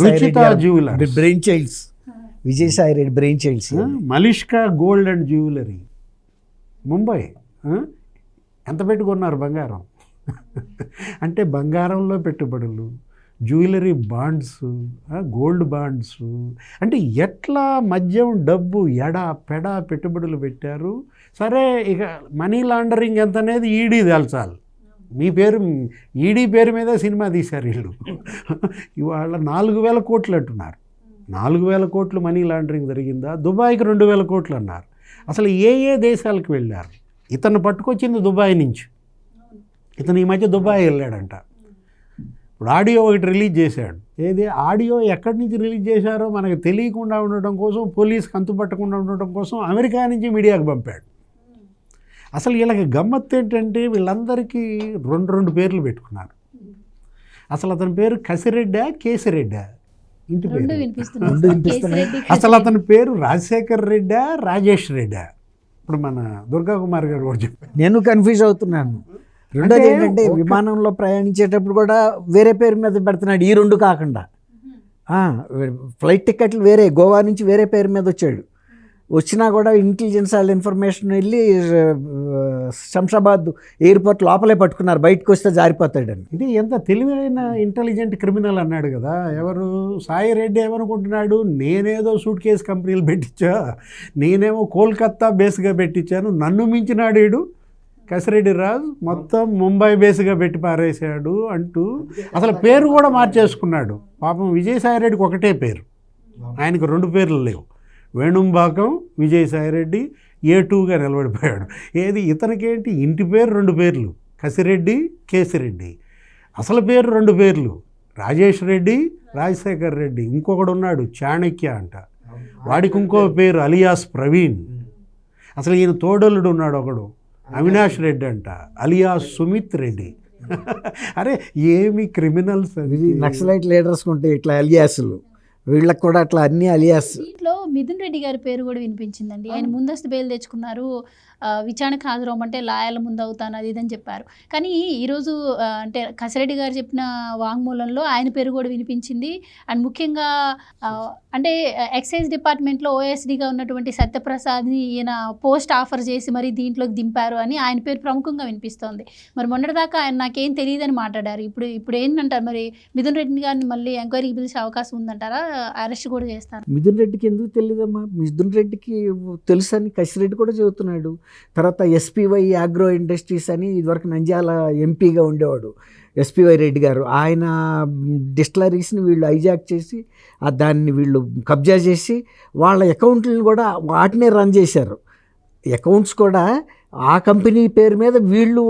Ruchita jewellers, brain childs, Vijayasai Reddy brain childs, Malishka gold and jewellery, Mumbai. ఎంత పెట్టుకున్నారు బంగారం? అంటే బంగారంలో పెట్టుబడులు, జ్యువెలరీ బాండ్స్, గోల్డ్ బాండ్స్. అంటే ఎట్లా మద్యం డబ్బు ఎడా పెడా పెట్టుబడులు పెట్టారు. సరే, ఇక మనీ లాండరింగ్ ఎంత అనేది ఈడీ తేల్చాలి. మీ పేరు ఈడీ పేరు మీద సినిమా తీశారు వీళ్ళు. ఇవాళ 4,000 కోట్లు అంటున్నారు. 4,000 కోట్లు మనీ లాండరింగ్ జరిగిందా? దుబాయ్కి 2,000 కోట్లు అన్నారు. అసలు ఏ ఏ దేశాలకు వెళ్ళారు? ఇతను పట్టుకొచ్చింది దుబాయ్ నుంచి. ఇతను ఈ మధ్య దుబాయ్ వెళ్ళాడంట. ఇప్పుడు ఆడియో ఒకటి రిలీజ్ చేశాడు. ఏది ఆడియో ఎక్కడి నుంచి రిలీజ్ చేశారో మనకు తెలియకుండా ఉండటం కోసం, పోలీస్కి అంతుపట్టకుండా ఉండటం కోసం అమెరికా నుంచి మీడియాకు పంపాడు. అసలు వీళ్ళకి గమ్మత్తు ఏంటంటే వీళ్ళందరికీ 2 పేర్లు పెట్టుకున్నారు. అసలు అతని పేరు కసిరెడ్డా, కేసిరెడ్డా? ఇంటి పేరు అసలు అతని పేరు రాజశేఖర్ రెడ్డా, రాజేష్ రెడ్డా? ఇప్పుడు మన దుర్గా కుమార్ గారు కూడా చెప్పారు. నేను కన్ఫ్యూజ్ అవుతున్నాను. రెండోది ఏంటంటే విమానంలో ప్రయాణించేటప్పుడు కూడా వేరే పేరు మీద పెడుతున్నాడు, ఈ 2 కాకుండా. ఫ్లైట్ టికెట్లు వేరే, గోవా నుంచి వేరే పేరు మీద వచ్చాడు. వచ్చినా కూడా ఇంటెలిజెన్స్ వాళ్ళ ఇన్ఫర్మేషన్ వెళ్ళి శంషాబాద్ ఎయిర్పోర్ట్ లోపలే పట్టుకున్నారు, బయటకు వస్తే జారిపోతాడని. ఇది ఎంత తెలివైన ఇంటెలిజెంట్ క్రిమినల్ అన్నాడు కదా ఎవరు? సాయి రెడ్డి ఏమనుకుంటున్నాడు, నేనేదో సూట్ కేసు కంపెనీలు పెట్టించా, నేనేమో కోల్కత్తా బేస్గా పెట్టించాను, నన్ను మించినాడు వీడు కసిరెడ్డి రాజు, మొత్తం ముంబై బేస్గా పెట్టి పారేశాడు అంటూ అసలు పేరు కూడా మార్చేసుకున్నాడు. పాపం విజయసాయి రెడ్డికి ఒకటే పేరు, ఆయనకు 2 పేర్లు లేవు. వేణుంబాకం విజయసాయిరెడ్డి A2గా నిలబడిపోయాడు. ఏది ఇతనికేంటి ఇంటి పేరు 2 పేర్లు, కసిరెడ్డి, కేసిరెడ్డి. అసలు పేరు 2 పేర్లు, రాజేష్ రెడ్డి, రాజశేఖర్ రెడ్డి. ఇంకొకడు ఉన్నాడు చాణక్య అంట, వాడికి ఇంకో పేరు అలియాస్ ప్రవీణ్. అసలు ఈయన తోడలుడు ఉన్నాడు ఒకడు, అవినాష్ రెడ్డి అంట, అలియాస్ సుమిత్ రెడ్డి. అరే ఏమి క్రిమినల్స్! నక్సలైట్ లీడర్స్ ఉంటే ఇట్లా అలియాసులు, వీళ్ళకి కూడా అట్లా అన్ని అలియాస్. దీంట్లో మిథున్ రెడ్డి గారి పేరు కూడా వినిపించిందండి. ఆయన ముందస్తు బెయిల్ తెచ్చుకున్నారు, విచారణకు హాజరవ్వమంటే లాయర్ల ముందు అవుతాను అది ఇదని చెప్పారు. కానీ ఈరోజు అంటే కసిరెడ్డి గారు చెప్పిన వాంగ్మూలంలో ఆయన పేరు కూడా వినిపించింది. అండ్ ముఖ్యంగా అంటే ఎక్సైజ్ డిపార్ట్మెంట్లో ఓఎస్డీగా ఉన్నటువంటి సత్యప్రసాద్ని ఈయన పోస్ట్ ఆఫర్ చేసి మరి దీంట్లోకి దింపారు అని ఆయన పేరు ప్రముఖంగా వినిపిస్తోంది. మరి మొన్నటిదాకా ఆయన నాకేం తెలియదని మాట్లాడారు. ఇప్పుడు ఏంటంటారు మరి? మిథున్ రెడ్డి గారిని మళ్ళీ ఎంక్వైరీకి పిలిచే అవకాశం ఉందంటారా? అరెస్ట్ కూడా చేస్తారు? మిథున్ రెడ్డికి ఎందుకు తెలియదమ్మా? మిథున్ రెడ్డికి తెలుసని కసిరెడ్డి కూడా చెబుతున్నాడు. తర్వాత ఎస్పీవై అగ్రో ఇండస్ట్రీస్ అని ఇదివరకు నంద్యాల ఎంపీగా ఉండేవాడు ఎస్పీవై రెడ్డి గారు. ఆయన డిస్టిలరీస్ని వీళ్ళు హైజాక్ చేసి దాన్ని వీళ్ళు కబ్జా చేసి వాళ్ళ అకౌంట్లను కూడా వాటినే రన్ చేశారు. అకౌంట్స్ కూడా ఆ కంపెనీ పేరు మీద వీళ్ళు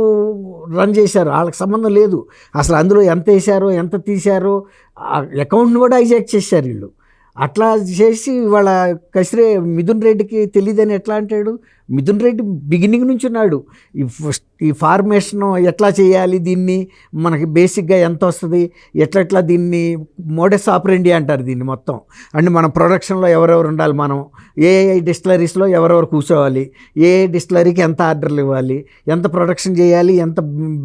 రన్ చేశారు, వాళ్ళకి సంబంధం లేదు. అసలు అందులో ఎంత వేశారో ఎంత తీశారో ఆ అకౌంట్ని కూడా హైజాక్ చేశారు వీళ్ళు. అట్లా చేసి వాళ్ళ మిథున్ రెడ్డికి తెలియదని ఎట్లా అంటాడు? మిథున్ రెడ్డి బిగినింగ్ నుంచి ఉన్నాడు. ఈ ఫార్మేషన్ ఎట్లా చేయాలి, దీన్ని మనకి బేసిక్గా ఎంత వస్తుంది, ఎట్లా దీన్ని మోడస్ ఆపరెండి అంటారు దీన్ని మొత్తం. అంటే మన ప్రొడక్షన్లో ఎవరెవరు ఉండాలి, మనం ఏ డిస్టిలరీస్లో ఎవరెవరు కూర్చోవాలి, ఏ డిస్టిలరీకి ఎంత ఆర్డర్లు ఇవ్వాలి, ఎంత ప్రొడక్షన్ చేయాలి, ఎంత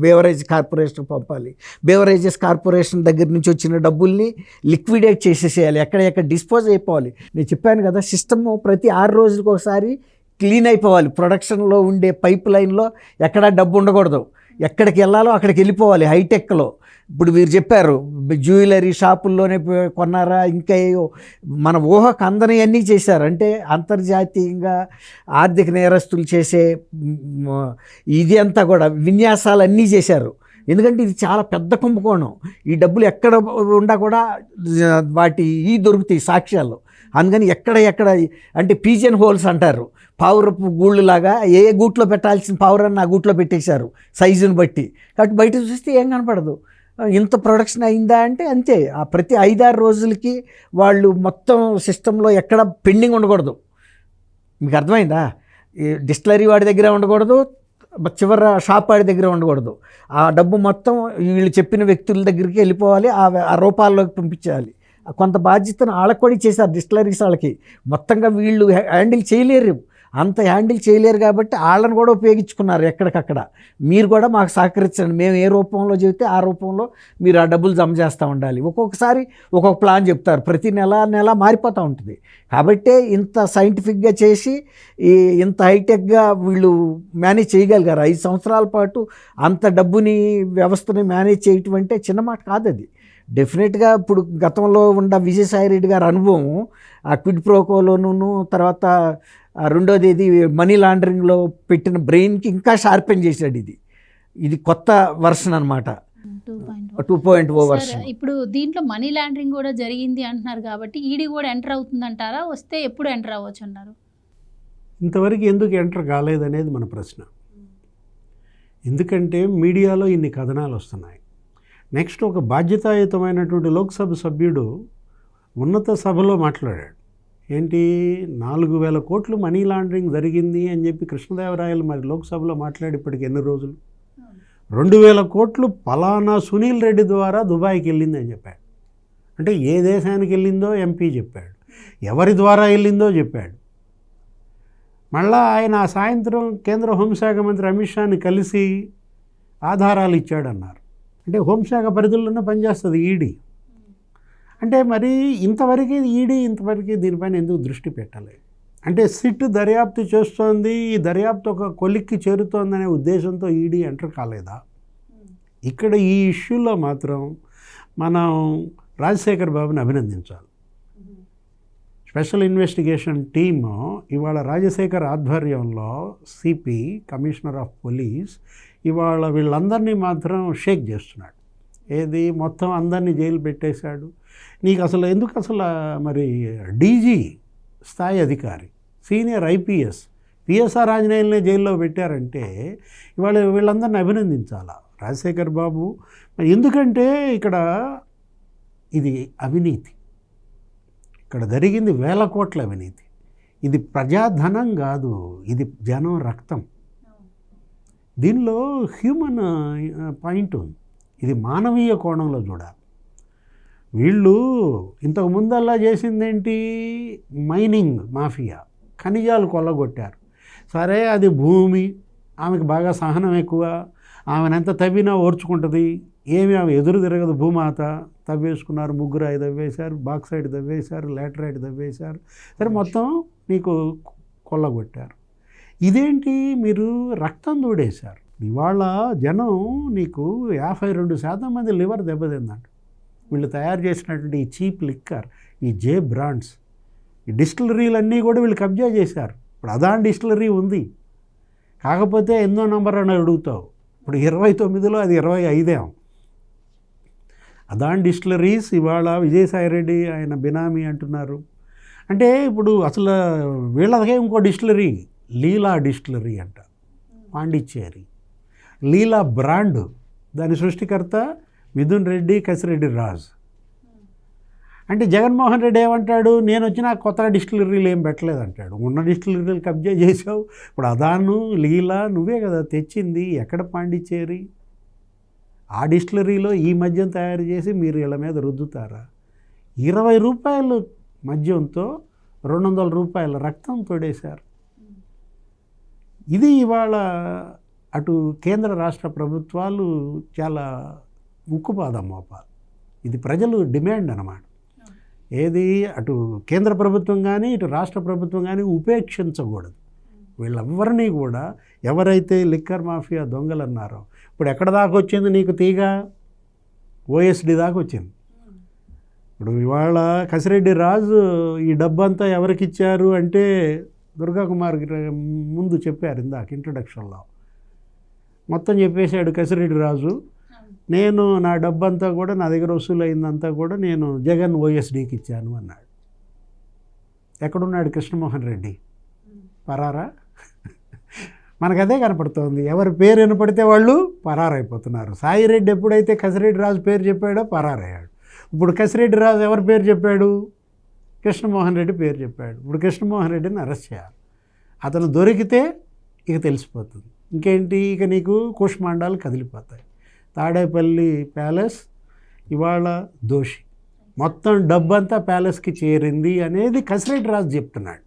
బేవరేజ్ కార్పొరేషన్ పంపాలి, బేవరేజెస్ కార్పొరేషన్ దగ్గర నుంచి వచ్చిన డబ్బుల్ని లిక్విడేట్ చేసేసేయాలి, ఎక్కడెక్కడ డిస్పోజ్ అయిపోవాలి. నేను చెప్పాను కదా, సిస్టమ్ ప్రతి 6 రోజులకు ఒకసారి క్లీన్ అయిపోవాలి. ప్రొడక్షన్లో ఉండే పైప్ లైన్లో ఎక్కడా డబ్బు ఉండకూడదు, ఎక్కడికి వెళ్ళాలో అక్కడికి వెళ్ళిపోవాలి. హైటెక్లో ఇప్పుడు మీరు చెప్పారు జ్యువెలరీ షాపుల్లోనే కొన్నారా, ఇంకా మన ఊహకు అందని అన్నీ చేశారు. అంటే అంతర్జాతీయంగా ఆర్థిక నేరస్తులు చేసే ఇది అంతా కూడా విన్యాసాలు అన్నీ చేశారు. ఎందుకంటే ఇది చాలా పెద్ద కుంభకోణం. ఈ డబ్బులు ఎక్కడ ఉండా కూడా వాటి దొరుకుతాయి సాక్ష్యాలు. అందుకని ఎక్కడ అంటే పీజన్ హోల్స్ అంటారు, పావురపు గూళ్ళు లాగా ఏ గూట్లో పెట్టాల్సిన పావురాన్ని ఆ గూట్లో పెట్టేశారు సైజుని బట్టి. కాబట్టి బయట చూస్తే ఏం కనపడదు. ఇంత ప్రొడక్షన్ అయిందా అంటే అంతే. ఆ ప్రతి 5-6 రోజులకి వాళ్ళు మొత్తం సిస్టంలో ఎక్కడ పెండింగ్ ఉండకూడదు. మీకు అర్థమైందా? ఈ డిస్టిలరీ వాడి దగ్గర ఉండకూడదు, చివర షాప్ వాడి దగ్గర ఉండకూడదు. ఆ డబ్బు మొత్తం వీళ్ళు చెప్పిన వ్యక్తుల దగ్గరికి వెళ్ళిపోవాలి, ఆ రూపాల్లోకి పంపించాలి. కొంత బాధ్యతను వాళ్ళకి కూడా చేశారు డిస్టిలరీస్ వాళ్ళకి. మొత్తంగా వీళ్ళు హ్యాండిల్ చేయలేరు, అంత హ్యాండిల్ చేయలేరు కాబట్టి వాళ్ళని కూడా ఉపయోగించుకున్నారు ఎక్కడికక్కడ. మీరు కూడా మాకు సహకరించండి, మేము ఏ రూపంలో చెబితే ఆ రూపంలో మీరు ఆ డబ్బులు జమ చేస్తూ ఉండాలి. ఒక్కొక్కసారి ఒక్కొక్క ప్లాన్ చెప్తారు, ప్రతి నెల మారిపోతూ ఉంటుంది. కాబట్టే ఇంత సైంటిఫిక్గా చేసి ఇంత హైటెక్గా వీళ్ళు మేనేజ్ చేయగలిగారు. 5 సంవత్సరాల పాటు అంత డబ్బుని వ్యవస్థని మేనేజ్ చేయటం అంటే చిన్న మాట కాదు అది. డెఫినెట్గా ఇప్పుడు గతంలో ఉన్న విజయసాయిరెడ్డి గారి అనుభవం ఆ క్విడ్ ప్రోకోలోనూ, తర్వాత రెండోది ఇది మనీ లాండరింగ్లో పెట్టిన బ్రెయిన్కి ఇంకా షార్పెన్ చేశాడు. ఇది కొత్త వర్షన్ అనమాట, 2.0 వర్షన్. ఇప్పుడు దీంట్లో మనీ లాండరింగ్ కూడా జరిగింది అంటున్నారు కాబట్టి ఈడీ కూడా ఎంటర్ అవుతుందంటారా? వస్తే ఎప్పుడు ఎంటర్ అవ్వచ్చు అన్నారు? ఇంతవరకు ఎందుకు ఎంటర్ కాలేదనేది మన ప్రశ్న. ఎందుకంటే మీడియాలో ఇన్ని కథనాలు వస్తున్నాయి. నెక్స్ట్ ఒక బాధ్యతాయుతమైనటువంటి లోక్సభ సభ్యుడు ఉన్నత సభలో మాట్లాడాడు. ఏంటి, 4,000 కోట్లు మనీ లాండరింగ్ జరిగింది అని చెప్పి కృష్ణదేవరాయలు మరి లోక్సభలో మాట్లాడి ఇప్పటికి ఎన్ని రోజులు? 2,000 కోట్లు పలానా సునీల్ రెడ్డి ద్వారా దుబాయ్కి వెళ్ళింది అని చెప్పాడు. అంటే ఏ దేశానికి వెళ్ళిందో ఎంపీ చెప్పాడు, ఎవరి ద్వారా వెళ్ళిందో చెప్పాడు. మళ్ళా ఆయన ఆ సాయంత్రం కేంద్ర హోంశాఖ మంత్రి అమిత్ షాని కలిసి ఆధారాలు ఇచ్చాడన్నారు. అంటే హోంశాఖ పరిధిలోనే పనిచేస్తుంది ఈడీ. అంటే మరి ఇంతవరకు దీనిపైన ఎందుకు దృష్టి పెట్టలేదు? అంటే సిట్ దర్యాప్తు చేస్తోంది, ఈ దర్యాప్తు ఒక కొలిక్కి చేరుతోందనే ఉద్దేశంతో ఈడీ ఎంటర్ కాలేదా? ఇక్కడ ఈ ఇష్యూలో మాత్రం మనం రాజశేఖర్ బాబుని అభినందించాలి. స్పెషల్ ఇన్వెస్టిగేషన్ టీము ఇవాళ రాజశేఖర్ ఆధ్వర్యంలో సిపి, కమిషనర్ ఆఫ్ పోలీస్ ఇవాళ వీళ్ళందరినీ మాత్రం షేక్ చేస్తున్నాడు. ఏది మొత్తం అందరినీ జైలు పెట్టేశాడు. నీకు అసలు ఎందుకు అసలు మరి డీజీ స్థాయి అధికారి, సీనియర్ ఐపీఎస్, పిఎస్ఆర్ ఆంజనేయులనే జైల్లో పెట్టారంటే ఇవాళ వీళ్ళందరినీ అభినందించాలా రాజశేఖర్ బాబు. ఎందుకంటే ఇక్కడ ఇది అవినీతి, ఇక్కడ జరిగింది 1000 కోట్ల అవినీతి. ఇది ప్రజాధనం కాదు, ఇది జనం రక్తం. దీనిలో హ్యూమన్ పాయింట్ ఉంది, ఇది మానవీయ కోణంలో చూడాలి. వీళ్ళు ఇంతకు ముందల్లా చేసిందేంటి, మైనింగ్ మాఫియా, ఖనిజాలు కొల్లగొట్టారు. సరే అది భూమి, ఆమెకు బాగా సహనం ఎక్కువ, ఆమెను ఎంత తవ్వినా ఓర్చుకుంటుంది, ఏమి ఆమె ఎదురు తిరగదు భూమాత. తవ్వేసుకున్నారు, ముగ్గురాయి తవ్వేశారు, బాక్సైడ్ తవ్వేశారు, లాటరైట్ తవ్వేశారు. సరే మొత్తం నీకు కొల్లగొట్టారు. ఇదేంటి, మీరు రక్తం దూడేశారు. ఇవాళ జనం నీకు 52% మంది లివర్ దెబ్బతిందంట. వీళ్ళు తయారు చేసినటువంటి ఈ చీప్ లిక్కర్, ఈ జే బ్రాండ్స్, ఈ డిస్టిలరీలన్నీ కూడా వీళ్ళు కబ్జా చేశారు. ఇప్పుడు అదాన్ డిస్టిలరీ ఉంది, కాకపోతే ఎన్నో నంబర్ అని అడుగుతావు. ఇప్పుడు 29లో అది 25. అదాన్ డిస్టిలరీస్ ఇవాళ విజయసాయిరెడ్డి ఆయన బినామీ అంటున్నారు. అంటే ఇప్పుడు అసలు వీళ్ళకే ఇంకో డిస్టిలరీ లీలా డిస్టిలరీ అంట, పాండిచ్చేరి. లీలా బ్రాండ్, దాని సృష్టికర్త మిథున్ రెడ్డి, కసిరెడ్డి రాజ్. అంటే జగన్మోహన్ రెడ్డి ఏమంటాడు, నేను వచ్చిన కొత్త డిస్టిలరీలు ఏం పెట్టలేదంటాడు. ఉన్న డిస్టిలరీలు కబ్జా చేసావు. ఇప్పుడు అదాను లీలా నువ్వే కదా తెచ్చింది, ఎక్కడ పాండిచ్చేరి? ఆ డిస్టిలరీలో ఈ మద్యం తయారు చేసి మీరు వీళ్ళ మీద రుద్దుతారా? 20 రూపాయలు మద్యంతో 200 రూపాయల రక్తం తోడేశారు. ఇది ఇవాళ అటు కేంద్ర రాష్ట్ర ప్రభుత్వాలు చాలా ఉక్కుపాదం మోపాలి. ఇది ప్రజలు డిమాండ్ అన్నమాట. ఏది అటు కేంద్ర ప్రభుత్వం కానీ ఇటు రాష్ట్ర ప్రభుత్వం కానీ ఉపేక్షించకూడదు. వీళ్ళెవ్వరినీ కూడా, ఎవరైతే లిక్కర్ మాఫియా దొంగలు అన్నారో, ఇప్పుడు ఎక్కడ దాకా వచ్చింది నీకు తీగ? ఓఎస్డి దాకా వచ్చింది. ఇప్పుడు ఇవాళ కసిరెడ్డి రాజు ఈ డబ్బంతా ఎవరికి ఇచ్చారు అంటే దుర్గా కుమార్ ముందు చెప్పారు ఇందాక ఇంట్రొడక్షన్లో. మొత్తం చెప్పేశాడు కసిరెడ్డి రాజు, నేను నా డబ్బంతా కూడా నా దగ్గర వసూలు అయిందంతా కూడా నేను జగన్ ఓఎస్డీకి ఇచ్చాను అన్నాడు. ఎక్కడున్నాడు కృష్ణమోహన్ రెడ్డి? పరారా? మనకదే కనపడుతోంది. ఎవరి పేరు వినపడితే వాళ్ళు పరారైపోతున్నారు. సాయిరెడ్డి ఎప్పుడైతే కసిరెడ్డి రాజు పేరు చెప్పాడో పరారయ్యాడు. ఇప్పుడు కసిరెడ్డి రాజు ఎవరి పేరు చెప్పాడు? కృష్ణమోహన్ రెడ్డి పేరు చెప్పాడు. ఇప్పుడు కృష్ణమోహన్ రెడ్డిని అరెస్ట్ చేయాలి. అతను దొరికితే ఇక తెలిసిపోతుంది. ఇంకేంటి, ఇక నీకు కుష్మాండాలు కదిలిపోతాయి. తాడేపల్లి ప్యాలెస్ ఇవాళ దోషి, మొత్తం డబ్బంతా ప్యాలెస్కి చేరింది అనేది కసిరెడ్డి రాజు చెప్తున్నాడు.